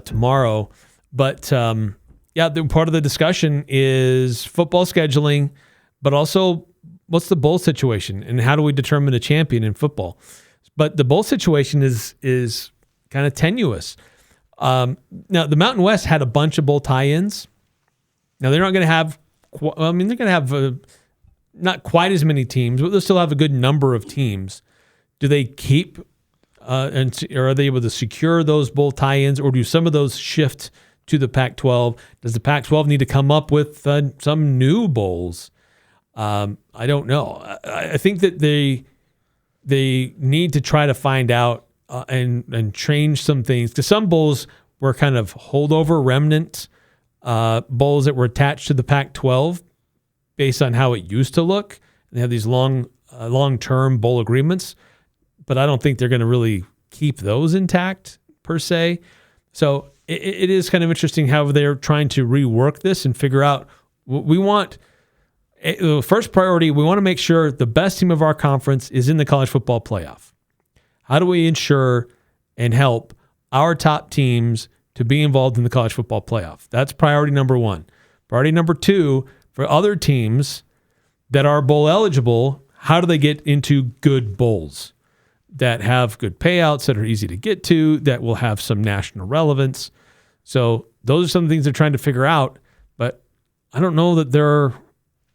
tomorrow. But part of the discussion is football scheduling, but also what's the bowl situation and how do we determine a champion in football? But the bowl situation is kind of tenuous. Now, the Mountain West had a bunch of bowl tie-ins. Now, they're not going to have, they're going to have not quite as many teams, but they'll still have a good number of teams. Do they keep or are they able to secure those bowl tie-ins, or do some of those shift to the Pac-12? Does the Pac-12 need to come up with some new bowls? I don't know. I think that they need to try to find out and change some things, because some bowls were kind of holdover remnant bowls that were attached to the Pac-12 based on how it used to look. They have these long-term bowl agreements, but I don't think they're going to really keep those intact per se. So it is kind of interesting how they're trying to rework this and figure out what we want. First priority, we want to make sure the best team of our conference is in the college football playoff. How do we ensure and help our top teams to be involved in the college football playoff? That's priority number one. Priority number two, for other teams that are bowl eligible, how do they get into good bowls that have good payouts, that are easy to get to, that will have some national relevance? So those are some things they're trying to figure out, but I don't know that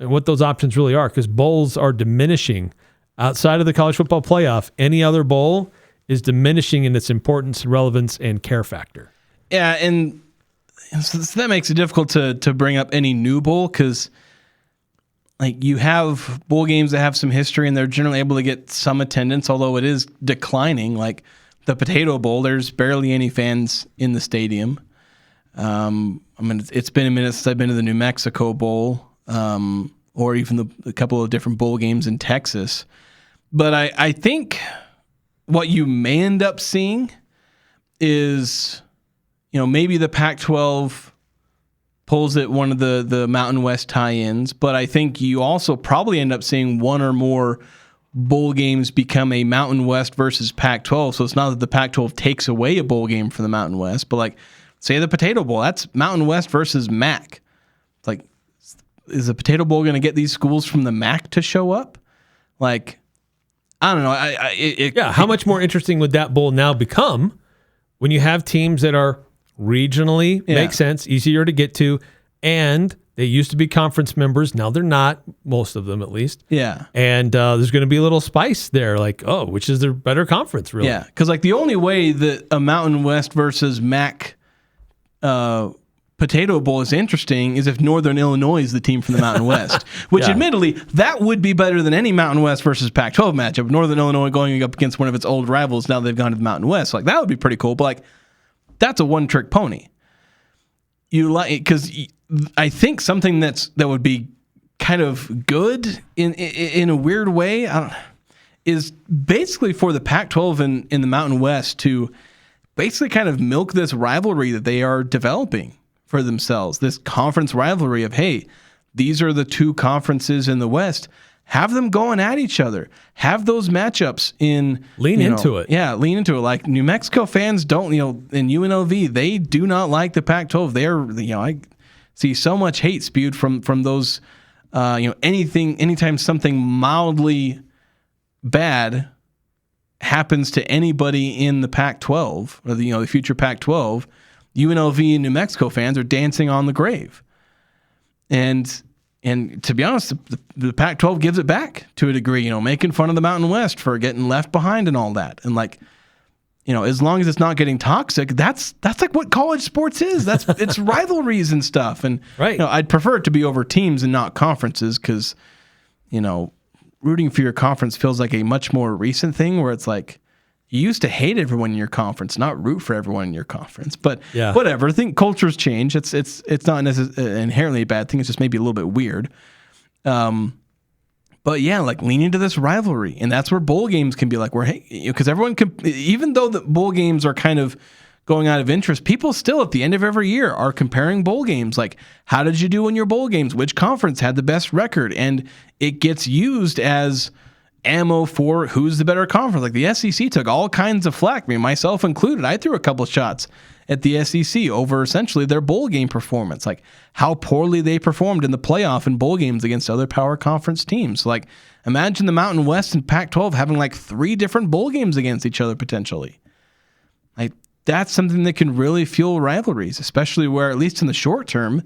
what those options really are, because bowls are diminishing. Outside of the college football playoff, any other bowl is diminishing in its importance, relevance, and care factor. Yeah, and so that makes it difficult to bring up any new bowl, because like you have bowl games that have some history and they're generally able to get some attendance, although it is declining. Like the Potato Bowl, there's barely any fans in the stadium. It's been a minute since I've been to the New Mexico Bowl, or even a couple of different bowl games in Texas. But I think what you may end up seeing is, maybe the Pac-12 pulls at one of the Mountain West tie-ins, but I think you also probably end up seeing one or more bowl games become a Mountain West versus Pac-12. So it's not that the Pac-12 takes away a bowl game from the Mountain West, but like, say the Potato Bowl, that's Mountain West versus MAC. Like, is the Potato Bowl going to get these schools from the MAC to show up? Like, I don't know. How much more interesting would that bowl now become when you have teams that are regionally make sense, easier to get to, and they used to be conference members. Now they're not, most of them at least. Yeah. And there's going to be a little spice there, like, which is their better conference, really? Yeah, because like the only way that a Mountain West versus MAC Potato Bowl is interesting is if Northern Illinois is the team from the Mountain West, which admittedly, that would be better than any Mountain West versus Pac-12 matchup. Northern Illinois going up against one of its old rivals now they've gone to the Mountain West. Like, that would be pretty cool, but like, that's a one-trick pony. Because I think something that would be kind of good in a weird way is basically for the Pac-12 in the Mountain West to basically kind of milk this rivalry that they are developing for themselves, this conference rivalry of, hey, these are the two conferences in the West. Have them going at each other. Have those matchups lean into it. Yeah, lean into it. Like New Mexico fans don't, in UNLV, they do not like the Pac-12. They're, I see so much hate spewed from those, anytime something mildly bad happens to anybody in the Pac-12 or the future Pac-12, UNLV and New Mexico fans are dancing on the grave. And to be honest, the Pac-12 gives it back to a degree, making fun of the Mountain West for getting left behind and all that. And like, as long as it's not getting toxic, that's like what college sports is. It's rivalries and stuff. And right. I'd prefer it to be over teams and not conferences, because, rooting for your conference feels like a much more recent thing where it's like, you used to hate everyone in your conference, not root for everyone in your conference. But whatever. I think cultures change. It's not necessarily inherently a bad thing. It's just maybe a little bit weird. But yeah, like lean into this rivalry, and that's where bowl games can be like, where hey, because everyone can, even though the bowl games are kind of going out of interest, people still at the end of every year are comparing bowl games. Like, how did you do in your bowl games? Which conference had the best record? And it gets used as ammo for who's the better conference. Like the SEC took all kinds of flack, me, myself included. I threw a couple of shots at the SEC over essentially their bowl game performance, like how poorly they performed in the playoff and bowl games against other power conference teams. Like, imagine the Mountain West and Pac-12 having like 3 different bowl games against each other potentially. Like, that's something that can really fuel rivalries, especially where, at least in the short term,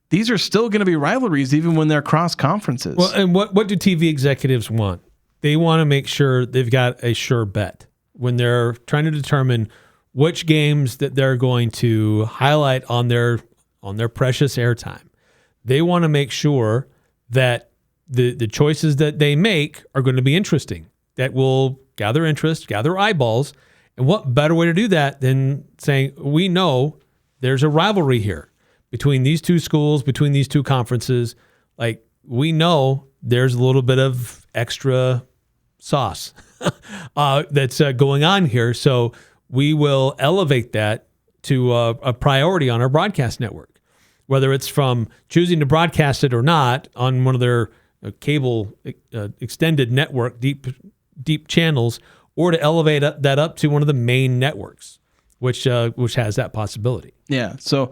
these are still going to be rivalries even when they're cross conferences. Well, and what do TV executives want? They want to make sure they've got a sure bet when they're trying to determine which games that they're going to highlight on their precious airtime. They want to make sure that the choices that they make are going to be interesting, that will gather interest, gather eyeballs. And what better way to do that than saying, we know there's a rivalry here between these two schools, between these two conferences. Like, we know there's a little bit of extra sauce that's going on here. So we will elevate that to a priority on our broadcast network, whether it's from choosing to broadcast it or not on one of their cable extended network deep channels, or to elevate that up to one of the main networks, which has that possibility. Yeah. So,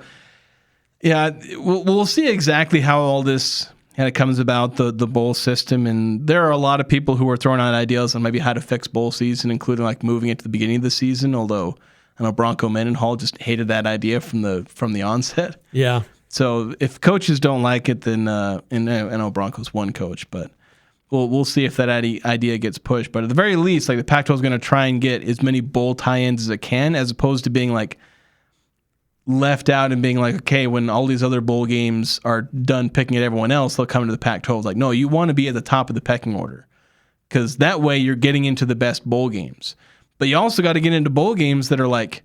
yeah, we'll see exactly how all this kind of comes about, the bowl system. And there are a lot of people who are throwing out ideas on maybe how to fix bowl season, including like moving it to the beginning of the season, although I know Bronco Mendenhall just hated that idea from the onset. Yeah. So if coaches don't like it, then and I know Bronco's one coach, but we'll see if that idea gets pushed. But at the very least, like, the Pac-12 is going to try and get as many bowl tie-ins as it can, as opposed to being like left out and being like, okay, when all these other bowl games are done picking at everyone else, they'll come to the Pac-12. It's like, no, you want to be at the top of the pecking order, because that way you're getting into the best bowl games. But you also got to get into bowl games that are like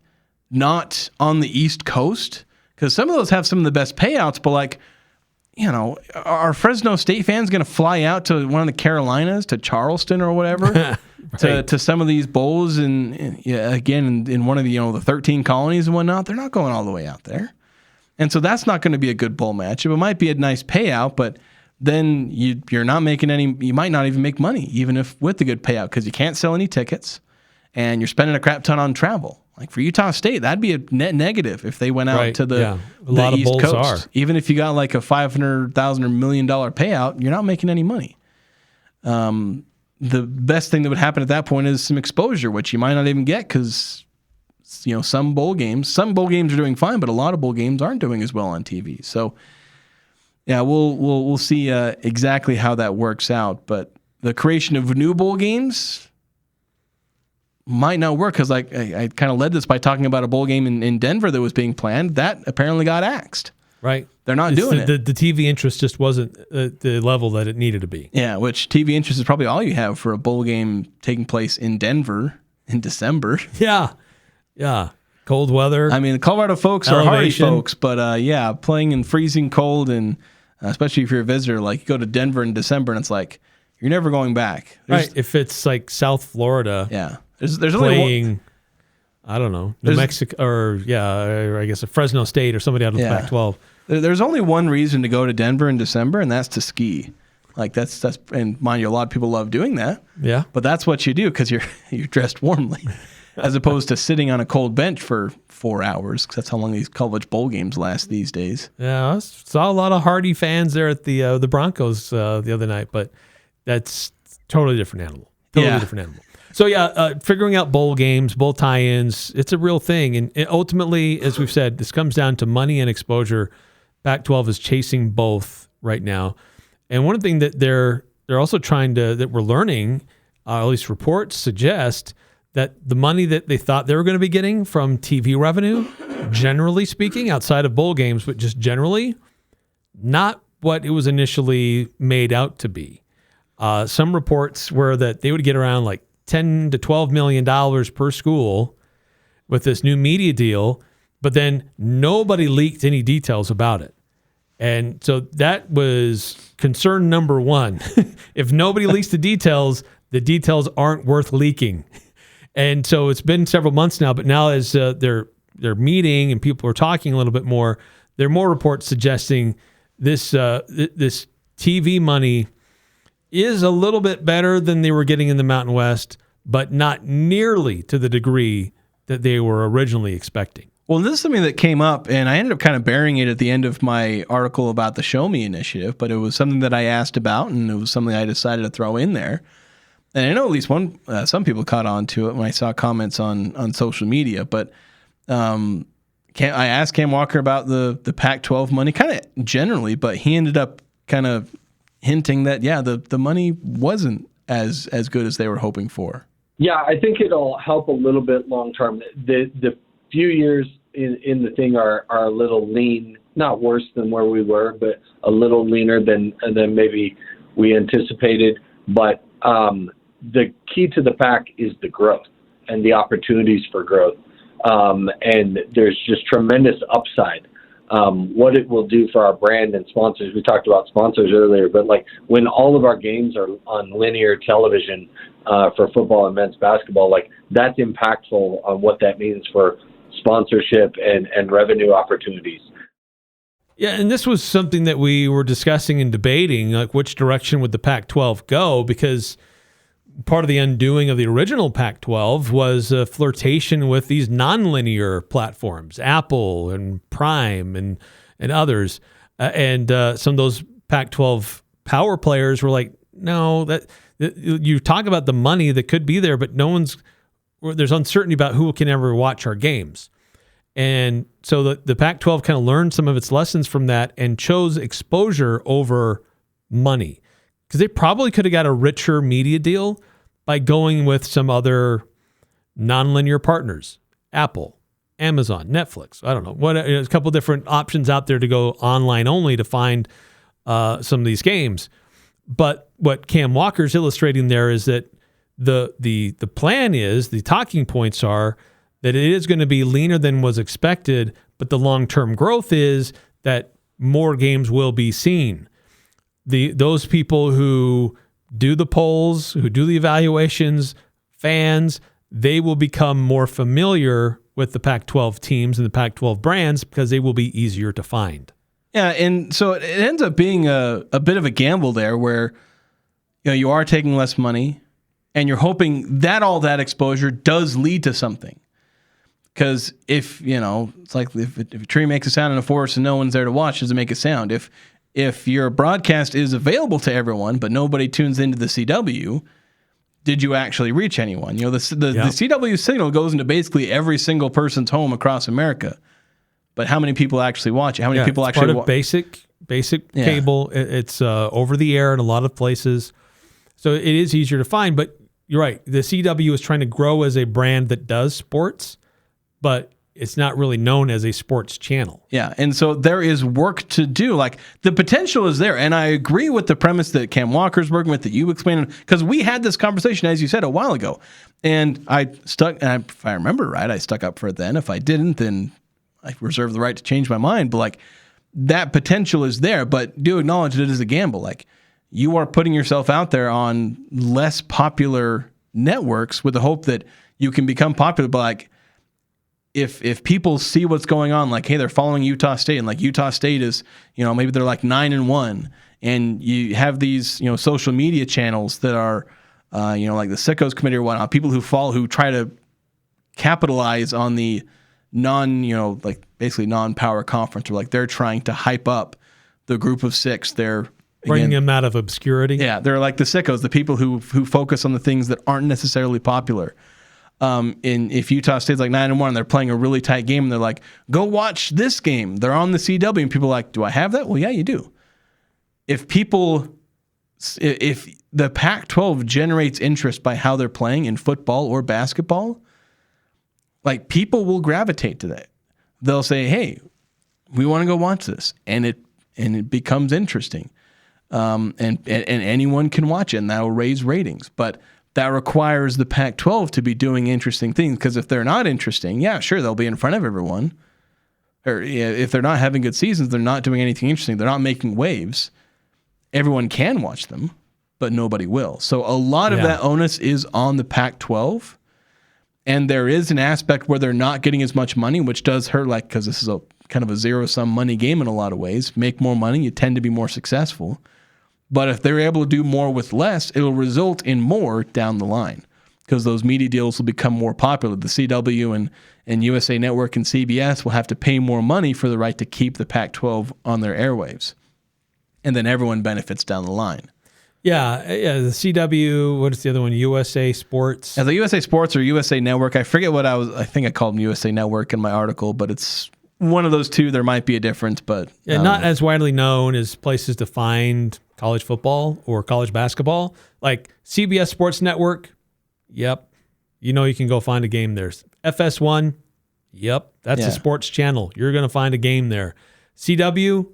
not on the East Coast, because some of those have some of the best payouts, but like, you know, are Fresno State fans going to fly out to one of the Carolinas, to Charleston or whatever, right, to some of these bowls, and again in one of the the 13 colonies and whatnot? They're not going all the way out there, and so that's not going to be a good bowl matchup. It might be a nice payout, but then you're not making any. You might not even make money, even if with the good payout, because you can't sell any tickets, and you're spending a crap ton on travel. Like for Utah State, that'd be a net negative if they went out to the East bowls Coast. Even if you got like a $500,000 or $1 million payout, you're not making any money. The best thing that would happen at that point is some exposure, which you might not even get, because some bowl games are doing fine, but a lot of bowl games aren't doing as well on TV. So yeah, we'll see exactly how that works out. But the creation of new bowl games might not work, because like I kind of led this by talking about a bowl game in Denver that was being planned. That apparently got axed. Right. They're not doing it. The TV interest just wasn't at the level that it needed to be. Yeah, which TV interest is probably all you have for a bowl game taking place in Denver in December. Yeah. Yeah. Cold weather. I mean, the Colorado folks are hardy folks, but yeah, playing in freezing cold, and especially if you're a visitor, like you go to Denver in December and it's like, you're never going back. Right. If it's like South Florida. Yeah. There's playing, only one, I don't know, New Mexico, or I guess a Fresno State or somebody out of the Pac-12. There's only one reason to go to Denver in December, and that's to ski. Like that's and mind you, a lot of people love doing that. Yeah. But that's what you do, because you're dressed warmly, as opposed to sitting on a cold bench for 4 hours, because that's how long these college bowl games last these days. Yeah, I saw a lot of hardy fans there at the Broncos the other night, but that's totally different animal. Totally different animal. So yeah, figuring out bowl games, bowl tie-ins, it's a real thing. And ultimately, as we've said, this comes down to money and exposure. Pac-12 is chasing both right now. And one thing that they're also that we're learning, at least reports suggest, that the money that they thought they were going to be getting from TV revenue, generally speaking, outside of bowl games, but just generally, not what it was initially made out to be. Some reports were that they would get around like $10 to $12 million per school with this new media deal, but then nobody leaked any details about it. And so that was concern number one. If nobody leaks the details aren't worth leaking. And so it's been several months now, but now as they're they're meeting and people are talking a little bit more, there are more reports suggesting this this TV money is a little bit better than they were getting in the Mountain West, but not nearly to the degree that they were originally expecting. Well, this is something that came up, and I ended up kind of burying it at the end of my article about the Show Me initiative, but it was something that I asked about, and it was something I decided to throw in there. And I know at least some people caught on to it when I saw comments on social media, but I asked Cam Walker about the Pac-12 money, kind of generally, but he ended up kind of hinting that, the money wasn't as good as they were hoping for. Yeah, I think it'll help a little bit long term. The few years in the thing are a little lean, not worse than where we were, but a little leaner than maybe we anticipated. But the key to the Pac is the growth and the opportunities for growth. And there's just tremendous upside. What it will do for our brand and sponsors. We talked about sponsors earlier, but like when all of our games are on linear television for football and men's basketball, like that's impactful on what that means for sponsorship and revenue opportunities. Yeah, and this was something that we were discussing and debating, like which direction would the Pac-12 go, because part of the undoing of the original Pac-12 was a flirtation with these nonlinear platforms, Apple and Prime and others. And some of those Pac-12 power players were like, no, that you talk about the money that could be there, but there's uncertainty about who can ever watch our games. And so the Pac-12 kind of learned some of its lessons from that and chose exposure over money. Because they probably could have got a richer media deal by going with some other nonlinear partners, Apple, Amazon, Netflix. I don't know. There's a couple different options out there to go online only to find some of these games. But what Cam Walker's illustrating there is that the plan is, the talking points are that it is going to be leaner than was expected, but the long-term growth is that more games will be seen. Those people who do the polls, who do the evaluations, fans, they will become more familiar with the Pac-12 teams and the Pac-12 brands because they will be easier to find. Yeah, and so it ends up being a bit of a gamble there where you are taking less money and you're hoping that all that exposure does lead to something. Because if it's like if a tree makes a sound in a forest and no one's there to watch, does it make a sound? If your broadcast is available to everyone, but nobody tunes into the CW, did you actually reach anyone? The CW signal goes into basically every single person's home across America. But how many people actually watch it? How many people actually watch it? Basic cable. It's over the air in a lot of places. So it is easier to find. But you're right. The CW is trying to grow as a brand that does sports, but it's not really known as a sports channel. Yeah, and so there is work to do. Like, the potential is there, and I agree with the premise that Cam Walker's working with, that you explained, because we had this conversation, as you said, a while ago, and if I remember right, I stuck up for it then. If I didn't, then I reserve the right to change my mind. But, like, that potential is there, but do acknowledge that it is a gamble. Like, you are putting yourself out there on less popular networks with the hope that you can become popular, but, like, if people see what's going on, like, hey, they're following Utah State, and like Utah State is, maybe they're like 9-1, and you have these, social media channels that are, like the Sickos Committee or whatnot, people who try to capitalize on the like basically non-power conference, or like they're trying to hype up the group of six. They're bringing them out of obscurity. Yeah, they're like the Sickos, the people who focus on the things that aren't necessarily popular. If Utah State's like 9-1, they're playing a really tight game, and they're like, go watch this game. They're on the CW, and people are like, do I have that? Well, yeah, you do. If the Pac-12 generates interest by how they're playing in football or basketball, like, people will gravitate to that. They'll say, hey, we want to go watch this, and it becomes interesting. And anyone can watch it, and that'll raise ratings. But that requires the Pac-12 to be doing interesting things, because if they're not interesting, yeah, sure, they'll be in front of everyone. Or if they're not having good seasons, they're not doing anything interesting, they're not making waves, everyone can watch them, but nobody will. So a lot of that onus is on the Pac-12. And there is an aspect where they're not getting as much money, which does hurt, like, because this is a kind of a zero-sum money game in a lot of ways. Make more money, you tend to be more successful. But if they're able to do more with less, it'll result in more down the line because those media deals will become more popular. The CW and USA Network and CBS will have to pay more money for the right to keep the Pac-12 on their airwaves. And then everyone benefits down the line. Yeah, the CW, what is the other one? USA Sports. As a USA Sports or USA Network, I forget what I think I called them USA Network in my article, but it's one of those two. There might be a difference, but not as widely known as places to find college football or college basketball. Like CBS Sports Network, yep. You can go find a game there. FS1, yep. That's a sports channel. You're going to find a game there. CW,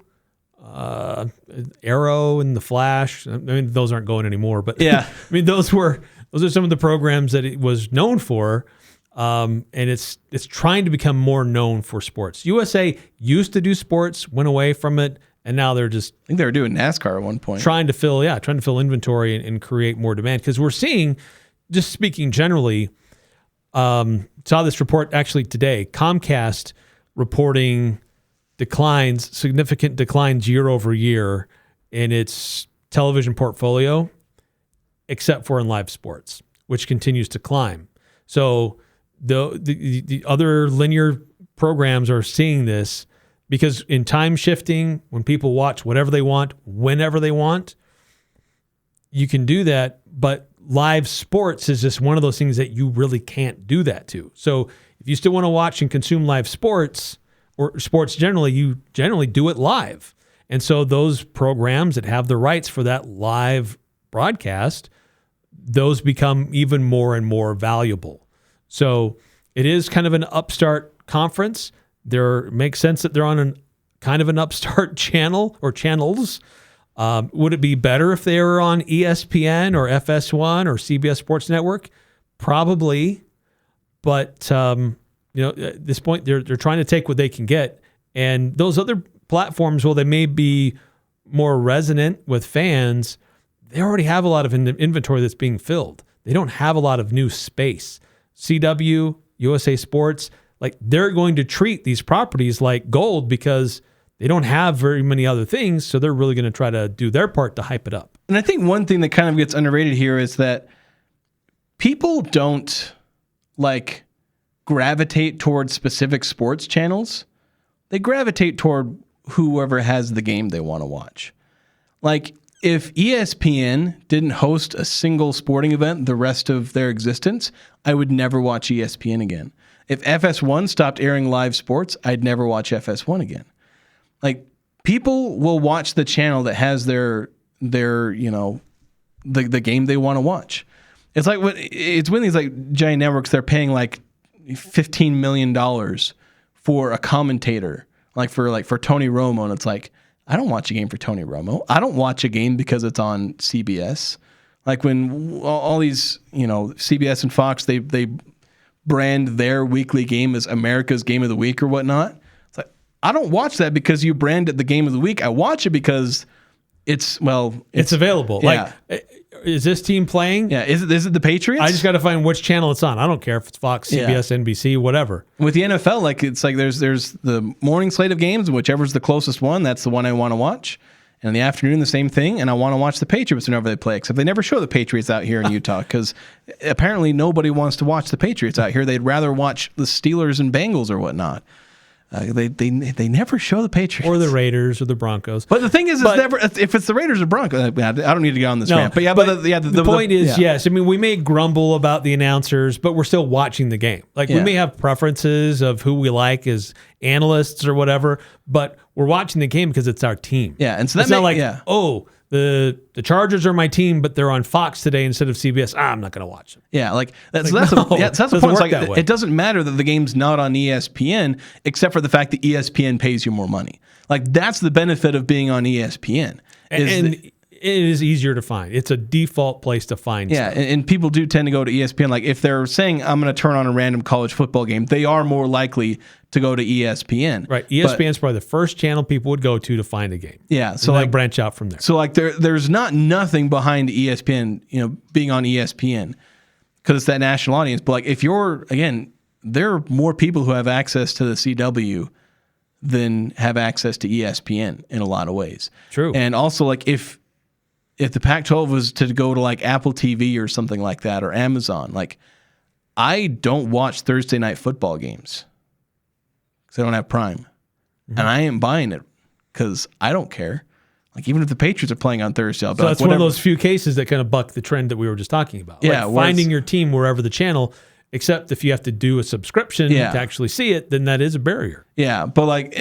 Arrow and the Flash. I mean, those aren't going anymore, but yeah. I mean, those are some of the programs that it was known for. And it's trying to become more known for sports. USA used to do sports, went away from it, and now they're just I think they were doing NASCAR at one point. Trying to fill inventory and create more demand. Because we're seeing, just speaking generally, saw this report actually today, Comcast reporting significant declines year over year in its television portfolio, except for in live sports, which continues to climb. So the other linear programs are seeing this because in time shifting, when people watch whatever they want, whenever they want, you can do that. But live sports is just one of those things that you really can't do that to. So if you still want to watch and consume live sports or sports generally, you generally do it live. And so those programs that have the rights for that live broadcast, those become even more and more valuable. So it is kind of an upstart conference. There makes sense that they're on an upstart channel or channels. Would it be better if they were on ESPN or FS1 or CBS Sports Network? Probably, but at this point they're trying to take what they can get, and those other platforms, while they may be more resonant with fans, they already have a lot of inventory that's being filled. They don't have a lot of new space. CW, USA Sports, like they're going to treat these properties like gold because they don't have very many other things, so they're really going to try to do their part to hype it up. And I think one thing that kind of gets underrated here is that people don't gravitate towards specific sports channels. They gravitate toward whoever has the game they want to watch. Like if ESPN didn't host a single sporting event the rest of their existence, I would never watch ESPN again. If FS1 stopped airing live sports, I'd never watch FS1 again. Like people will watch the channel that has their the game they want to watch. It's like when these like giant networks, they're paying like $15 million for a commentator, like for Tony Romo, and it's like, I don't watch a game for Tony Romo. I don't watch a game because it's on CBS. Like when all these, CBS and Fox, they brand their weekly game as America's Game of the Week or whatnot. It's like, I don't watch that because you brand it the Game of the Week. I watch it because it's available. Yeah. Like, is this team playing? Yeah. Is it the Patriots? I just got to find which channel it's on. I don't care if it's Fox, CBS, NBC, whatever. With the NFL, it's like there's the morning slate of games, and whichever's the closest one, that's the one I want to watch. And in the afternoon, the same thing, and I want to watch the Patriots whenever they play, except they never show the Patriots out here in Utah because apparently nobody wants to watch the Patriots out here. They'd rather watch the Steelers and Bengals or whatnot. They never show the Patriots or the Raiders or the Broncos. But the thing is, it's never if it's the Raiders or Broncos. I don't need to get on this rant. But the point is, yes. I mean, we may grumble about the announcers, but we're still watching the game. We may have preferences of who we like as analysts or whatever, but we're watching the game because it's our team. Yeah, and so it's not like the Chargers are my team, but they're on Fox today instead of CBS. I'm not going to watch them. Yeah, that's the point. It doesn't matter that the game's not on ESPN, except for the fact that ESPN pays you more money. Like that's the benefit of being on ESPN. It is easier to find. It's a default place to find stuff. And people do tend to go to ESPN. Like if they're saying I'm going to turn on a random college football game, they are more likely to go to ESPN. Right. ESPN is probably the first channel people would go to find a game. Yeah. So like branch out from there. So there's not nothing behind ESPN, being on ESPN. because it's that national audience. But like, if you're, again, there are more people who have access to the CW than have access to ESPN in a lot of ways. True. And also, like, if the Pac-12 was to go to like Apple TV or something like that, or Amazon, like, I don't watch Thursday night football games because I don't have Prime. And I ain't buying it because I don't care. Like, even if the Patriots are playing on Thursday, I'll be So like, that's whatever. one of those few cases that kind of buck the trend that we were just talking about. Yeah, Like where finding it's- your team wherever the channel, except if you have to do a subscription Yeah. to actually see it, then that is a barrier. Yeah, but like,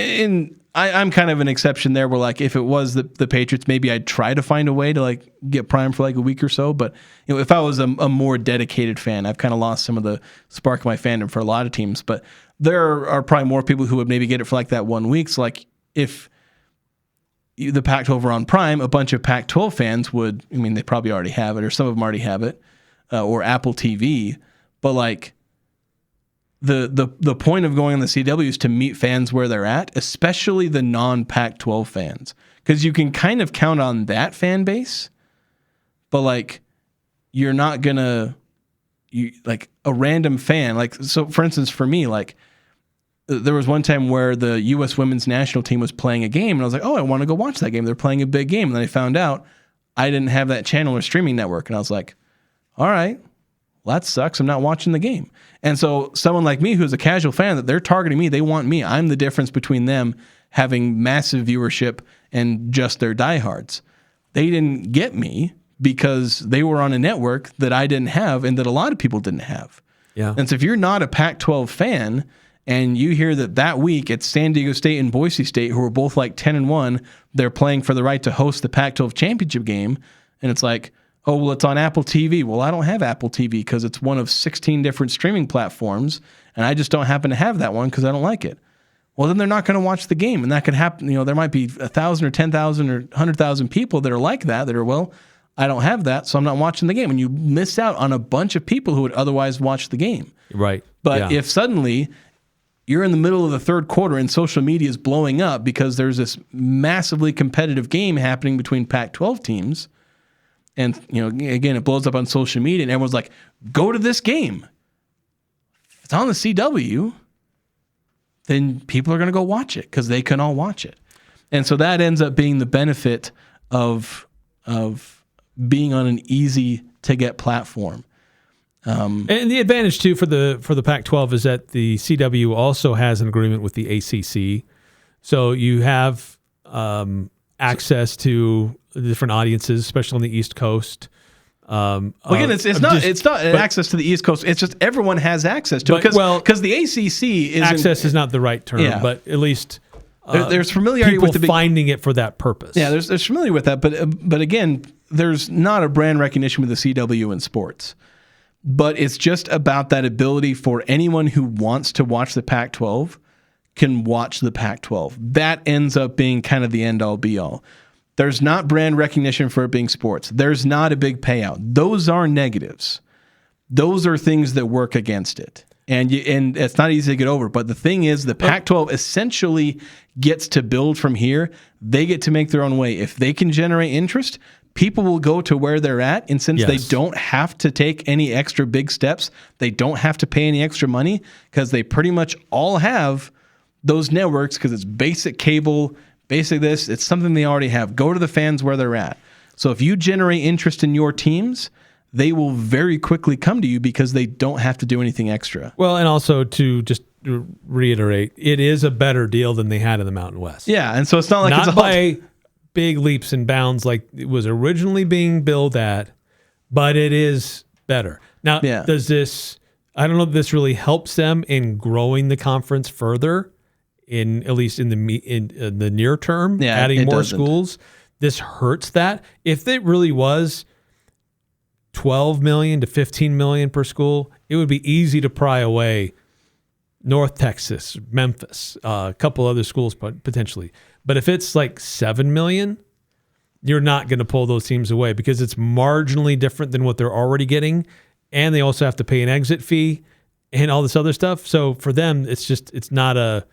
I'm kind of an exception there where, like, if it was the Patriots, maybe I'd try to find a way to like get Prime for like a week or so. But if I was a more dedicated fan, I've kind of lost some of the spark of my fandom for a lot of teams. But there are probably more people who would maybe get it for like that 1 week. So like, if the Pac-12 were on Prime, a bunch of Pac-12 fans would, I mean, they probably already have it, or some of them already have it, or Apple TV. But like, the point of going on the CW is to meet fans where they're at, especially the non-Pac-12 fans, because you can kind of count on that fan base. But like, you're not gonna, like a random fan. Like, so for instance, for me, like, there was one time where the U.S. women's national team was playing a game, and I was like, oh, I want to go watch that game. They're playing a big game. And then I found out I didn't have that channel or streaming network. And I was like, all right, well, that sucks. I'm not watching the game. And so someone like me who's a casual fan, that they're targeting me, they want me. I'm the difference between them having massive viewership and just their diehards. They didn't get me because they were on a network that I didn't have and that a lot of people didn't have. Yeah. And so if you're not a Pac-12 fan, and you hear that week it's San Diego State and Boise State, who are both like 10-1, they're playing for the right to host the Pac-12 championship game, and it's like, oh, well, it's on Apple TV. Well, I don't have Apple TV because it's one of 16 different streaming platforms, and I just don't happen to have that one because I don't like it. Well, then they're not going to watch the game, and that could happen. There might be 1,000 or 10,000 or 100,000 people that are like that are, well, I don't have that, so I'm not watching the game. And you miss out on a bunch of people who would otherwise watch the game. Right. But Yeah. if suddenly you're in the middle of the third quarter and social media is blowing up because there's this massively competitive game happening between Pac-12 teams, and again, it blows up on social media, and everyone's like, "Go to this game." If it's on the CW, then people are going to go watch it because they can all watch it, and so that ends up being the benefit of being on an easy to get platform. And the advantage too for the Pac-12 is that the CW also has an agreement with the ACC, so you have access to different audiences, especially on the East Coast. Again, it's not access to the East Coast. It's just everyone has access to it because the ACC is access is not the right term, Yeah. but at least there's familiarity people with the big, finding it for that purpose. Yeah, there's familiar with that, but again, there's not a brand recognition with the CW in sports. But it's just about that ability for anyone who wants to watch the Pac-12 can watch the Pac-12. That ends up being kind of the end-all, be-all. There's not brand recognition for it being sports. There's not a big payout. Those are negatives. Those are things that work against it. And it's not easy to get over. But the thing is, the Pac-12 essentially gets to build from here. They get to make their own way. If they can generate interest, people will go to where they're at. And since they don't have to take any extra big steps, they don't have to pay any extra money because they pretty much all have those networks because it's basic cable, basic this. It's something they already have. Go to the fans where they're at. So if you generate interest in your teams, they will very quickly come to you because they don't have to do anything extra. Well, and also to just reiterate, it is a better deal than they had in the Mountain West. Yeah, and so it's not like Not it's by big leaps and bounds like it was originally being billed at, but it is better. Now, does this? I don't know if this really helps them in growing the conference further, at least in the near term. Yeah, adding more doesn't. schools. This hurts that. If it really was $12 million to $15 million per school, it would be easy to pry away North Texas, Memphis, a couple other schools potentially. But if it's like $7 million, you're not going to pull those teams away because it's marginally different than what they're already getting, and they also have to pay an exit fee and all this other stuff. So for them, it's not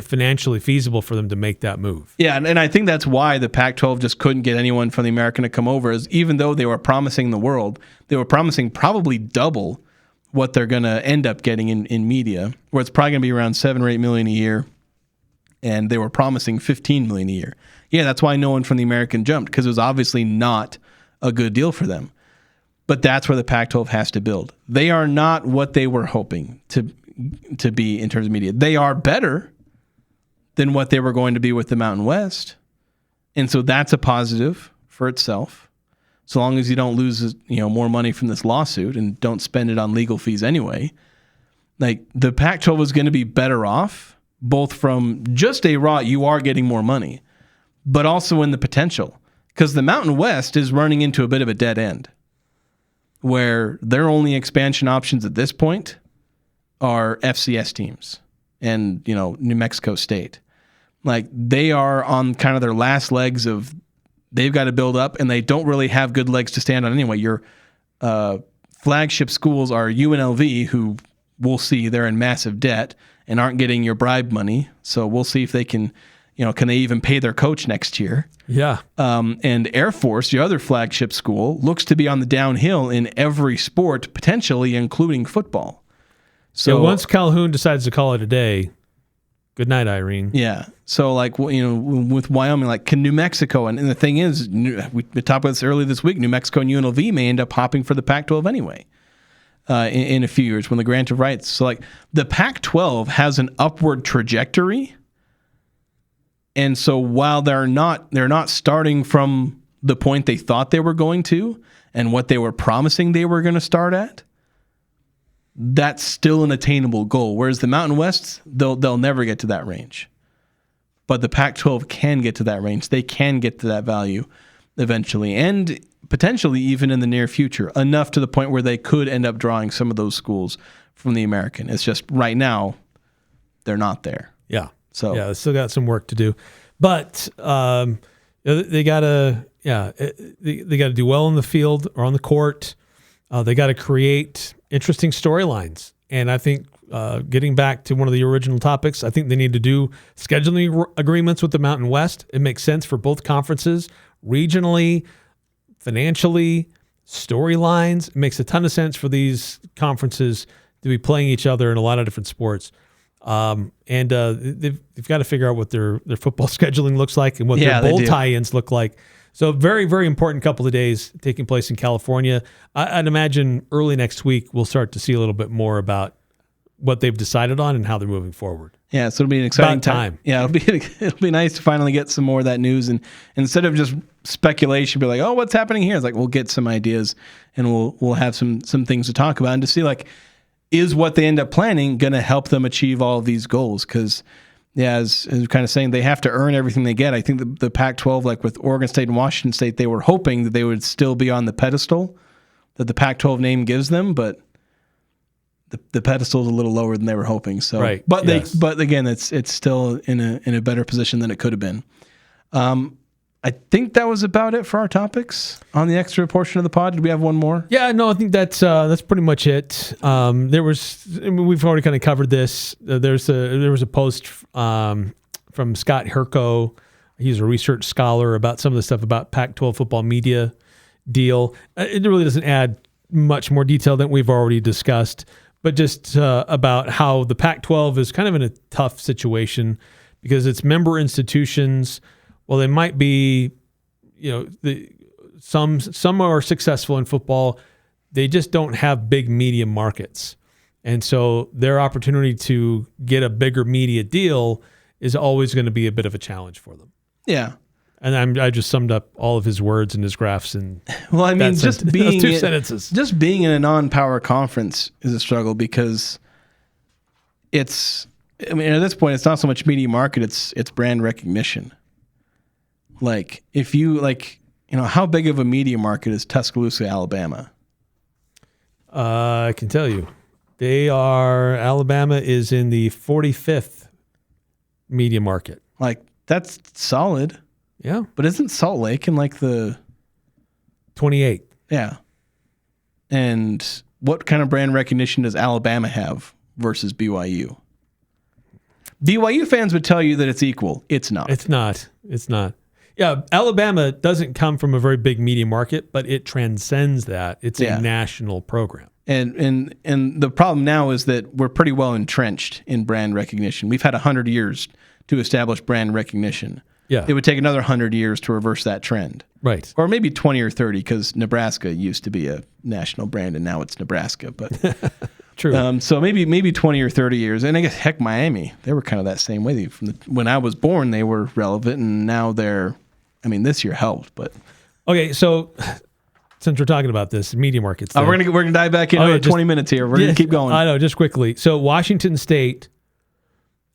financially feasible for them to make that move. Yeah, and I think that's why the Pac-12 just couldn't get anyone from the American to come over, is even though they were promising the world, they were promising probably double what they're going to end up getting in media, where it's probably going to be around $7 or $8 million a year, and they were promising $15 million a year. Yeah, that's why no one from the American jumped, because it was obviously not a good deal for them. But that's where the Pac-12 has to build. They are not what they were hoping to be in terms of media. They are better than what they were going to be with the Mountain West, and so that's a positive for itself. So long as you don't lose, more money from this lawsuit and don't spend it on legal fees anyway, like the Pac-12 is going to be better off, both from just a raw, you are getting more money, but also in the potential, because the Mountain West is running into a bit of a dead end, where their only expansion options at this point are FCS teams and, New Mexico State. Like, they are on kind of their last legs of, they've got to build up, and they don't really have good legs to stand on anyway. Your flagship schools are UNLV, who we'll see they're in massive debt and aren't getting your bribe money. So we'll see if they can, can they even pay their coach next year? Yeah. And Air Force, your other flagship school, looks to be on the downhill in every sport, potentially including football. So once Calhoun decides to call it a day, good night, Irene. Yeah. So, with Wyoming, can New Mexico, and the thing is, we talked about this earlier this week, New Mexico and UNLV may end up hopping for the Pac-12 anyway in a few years when the grant of rights. So, the Pac-12 has an upward trajectory. And so while they're not starting from the point they thought they were going to and what they were promising they were going to start at, that's still an attainable goal. Whereas the Mountain West, they'll never get to that range. But the Pac-12 can get to that range. They can get to that value eventually, and potentially even in the near future, enough to the point where they could end up drawing some of those schools from the American. It's just right now, they're not there. Yeah. So yeah, they still got some work to do. But they gotta they gotta do well in the field or on the court. They got to create interesting storylines. And I think getting back to one of the original topics, I think they need to do scheduling agreements with the Mountain West. It makes sense for both conferences, regionally, financially, storylines. It makes a ton of sense for these conferences to be playing each other in a lot of different sports. And they've got to figure out what their football scheduling looks like and what their bowl tie-ins look like. So very, very important couple of days taking place in California. I'd imagine early next week we'll start to see a little bit more about what they've decided on and how they're moving forward. Yeah, so it'll be an exciting time. Yeah, it'll be nice to finally get some more of that news, and instead of just speculation, be like, oh, what's happening here? It's like we'll get some ideas and we'll have some things to talk about and to see is what they end up planning going to help them achieve all of these goals? Because as we're kind of saying, they have to earn everything they get. I think the Pac-12, with Oregon State and Washington State, they were hoping that they would still be on the pedestal that the Pac-12 name gives them, but the pedestal is a little lower than they were hoping. So, right. But again, it's still in a better position than it could have been. I think that was about it for our topics on the extra portion of the pod. Did we have one more? Yeah, no, I think that's pretty much it. We've already kind of covered this. There was a post from Scott Herco. He's a research scholar about some of the stuff about Pac-12 football media deal. It really doesn't add much more detail than we've already discussed, but just about how the Pac-12 is kind of in a tough situation because its member institutions, well, they might be, some are successful in football. They just don't have big media markets. And so their opportunity to get a bigger media deal is always going to be a bit of a challenge for them. Yeah. And I just summed up all of his words and his graphs. And well, I mean, just being two sentences. Just being in a non-power conference is a struggle because at this point, it's not so much media market, it's brand recognition. If you how big of a media market is Tuscaloosa, Alabama? I can tell you. Alabama is in the 45th media market. That's solid. Yeah. But isn't Salt Lake in the 28? Yeah. And what kind of brand recognition does Alabama have versus BYU? BYU fans would tell you that it's equal. It's not. It's not. Yeah, Alabama doesn't come from a very big media market, but it transcends that. It's a national program. And the problem now is that we're pretty well entrenched in brand recognition. We've had 100 years to establish brand recognition. Yeah. It would take another 100 years to reverse that trend. Right. Or maybe 20 or 30, because Nebraska used to be a national brand and now it's Nebraska. But True. so maybe 20 or 30 years. And I guess, heck, Miami, they were kind of that same way. When I was born, they were relevant, and now this year helped. But Okay, so since we're talking about this, media markets. we're gonna dive back in another 20 minutes here. We're gonna keep going. I know, just quickly. So Washington State,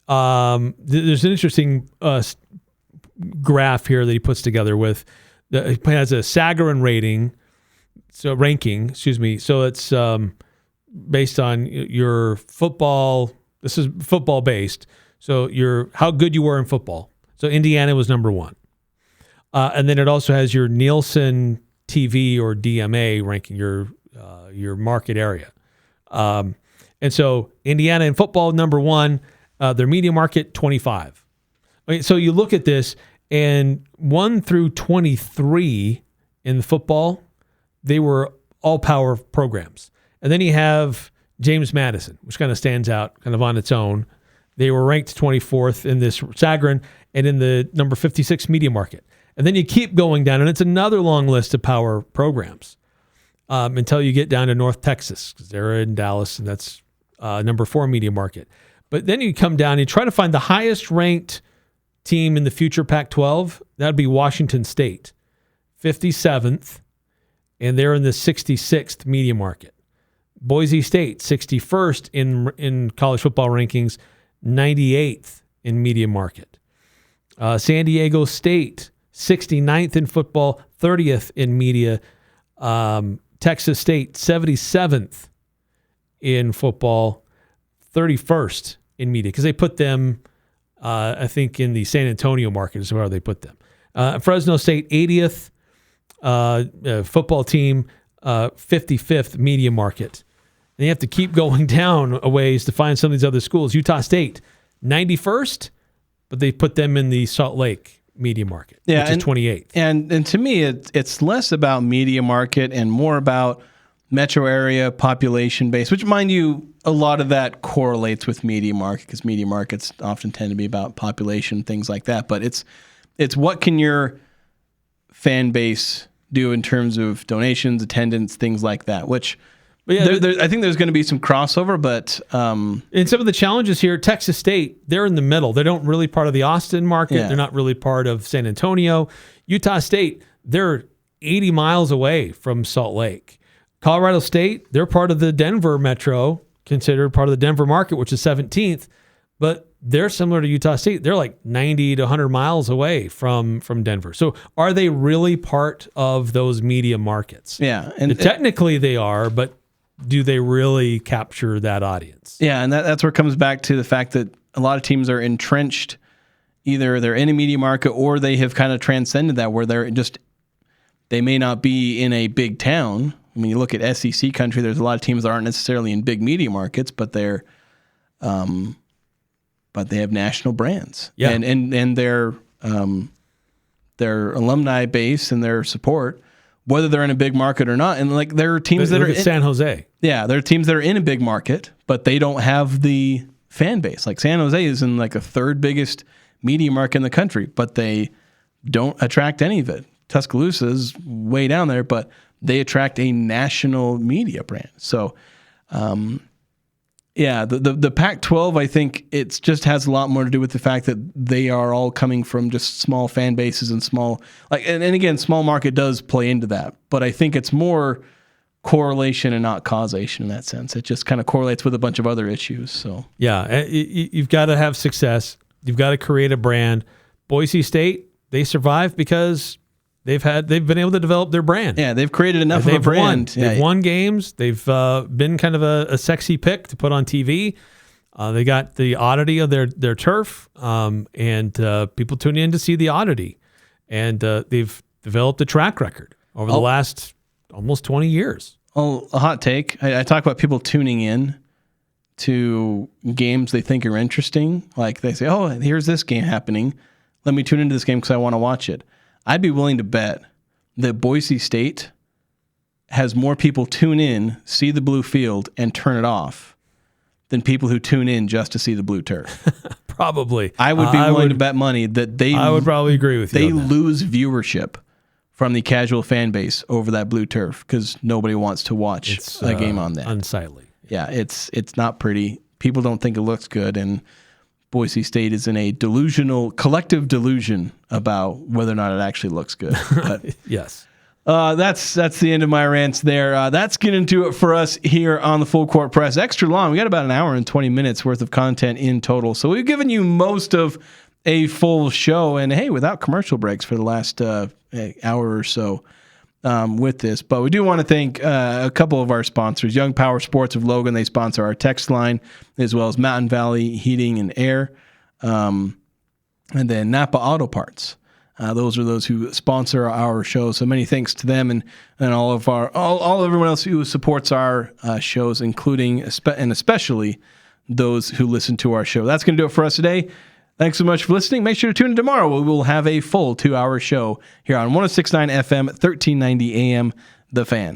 there's an interesting graph here that he puts together with. It has a Sagarin ranking. Excuse me. So it's based on your football. This is football based. So how good you were in football. So Indiana was number 1, and then it also has your Nielsen TV or DMA ranking, your market area. And so Indiana in football, number 1, their media market, 25. Okay, so you look at this, and 1 through 23 in the football, they were all power programs. And then you have James Madison, which kind of stands out kind of on its own. They were ranked 24th in this Sagarin and in the number 56 media market. And then you keep going down, and it's another long list of power programs until you get down to North Texas, because they're in Dallas, and that's number 4 media market. But then you come down and you try to find the highest ranked team in the future Pac-12. That would be Washington State, 57th, and they're in the 66th media market. Boise State, 61st in college football rankings, 98th in media market. San Diego State, 69th in football, 30th in media. Texas State, 77th in football, 31st in media, because they put them, I think, in the San Antonio market is where they put them. Fresno State, 80th football team, 55th media market. And you have to keep going down a ways to find some of these other schools. Utah State, 91st, but they put them in the Salt Lake media market, which is 28th. And to me, it's less about media market and more about metro area population base, which, mind you, a lot of that correlates with media market, because media markets often tend to be about population, things like that. But it's what can your fan base do in terms of donations, attendance, things like that, which... But yeah, I think there's going to be some crossover, but... And some of the challenges here, Texas State, they're in the middle. They don't really part of the Austin market. Yeah. They're not really part of San Antonio. Utah State, they're 80 miles away from Salt Lake. Colorado State, they're part of the Denver metro, considered part of the Denver market, which is 17th, but they're similar to Utah State. They're like 90 to 100 miles away from Denver. So are they really part of those media markets? Yeah. And technically they are, but do they really capture that audience? Yeah, and that's where it comes back to the fact that a lot of teams are entrenched. Either they're in a media market or they have kind of transcended that, where they may not be in a big town. I mean, you look at SEC country, there's a lot of teams that aren't necessarily in big media markets, but they have national brands. Yeah. And their alumni base and their support, whether they're in a big market or not. And like, there are teams that are in San Jose. Yeah, there are teams that are in a big market, but they don't have the fan base. Like San Jose is in like a third biggest media market in the country, but they don't attract any of it. Tuscaloosa is way down there, but they attract a national media brand. So, yeah, the Pac-12, I think it just has a lot more to do with the fact that they are all coming from just small fan bases and small, like, and again, small market does play into that, but I think it's more correlation and not causation in that sense. It just kind of correlates with a bunch of other issues. So yeah, you've got to have success. You've got to create a brand. Boise State, they survive because they've been able to develop their brand. Yeah, they've created enough of a brand. They've won games. They've been kind of a sexy pick to put on TV. They got the oddity of their turf, and people tune in to see the oddity. And they've developed a track record over the last almost 20 years. Oh, a hot take. I talk about people tuning in to games they think are interesting. Like they say, oh, here's this game happening. Let me tune into this game because I want to watch it. I'd be willing to bet that Boise State has more people tune in, see the blue field, and turn it off than people who tune in just to see the blue turf. Probably. I would be willing to bet money that I would probably agree with you. They lose viewership from the casual fan base over that blue turf because nobody wants to watch a game on that. Unsightly. Yeah, it's not pretty. People don't think it looks good, and Boise State is in a collective delusion about whether or not it actually looks good. But Yes. that's the end of my rants there. That's getting to it for us here on the Full Court Press. Extra long. We got about an hour and 20 minutes worth of content in total. So we've given you most of a full show, and hey, without commercial breaks for the last hour or so with this. But we do want to thank a couple of our sponsors. Young Power Sports of Logan, they sponsor our text line, as well as Mountain Valley Heating and Air, and then Napa Auto Parts. Those are those who sponsor our show. So many thanks to them and all of everyone else who supports our shows, including and especially those who listen to our show. That's going to do it for us today. Thanks so much for listening. Make sure to tune in tomorrow. We will have a full 2-hour show here on 106.9 FM, 1390 AM, The Fan.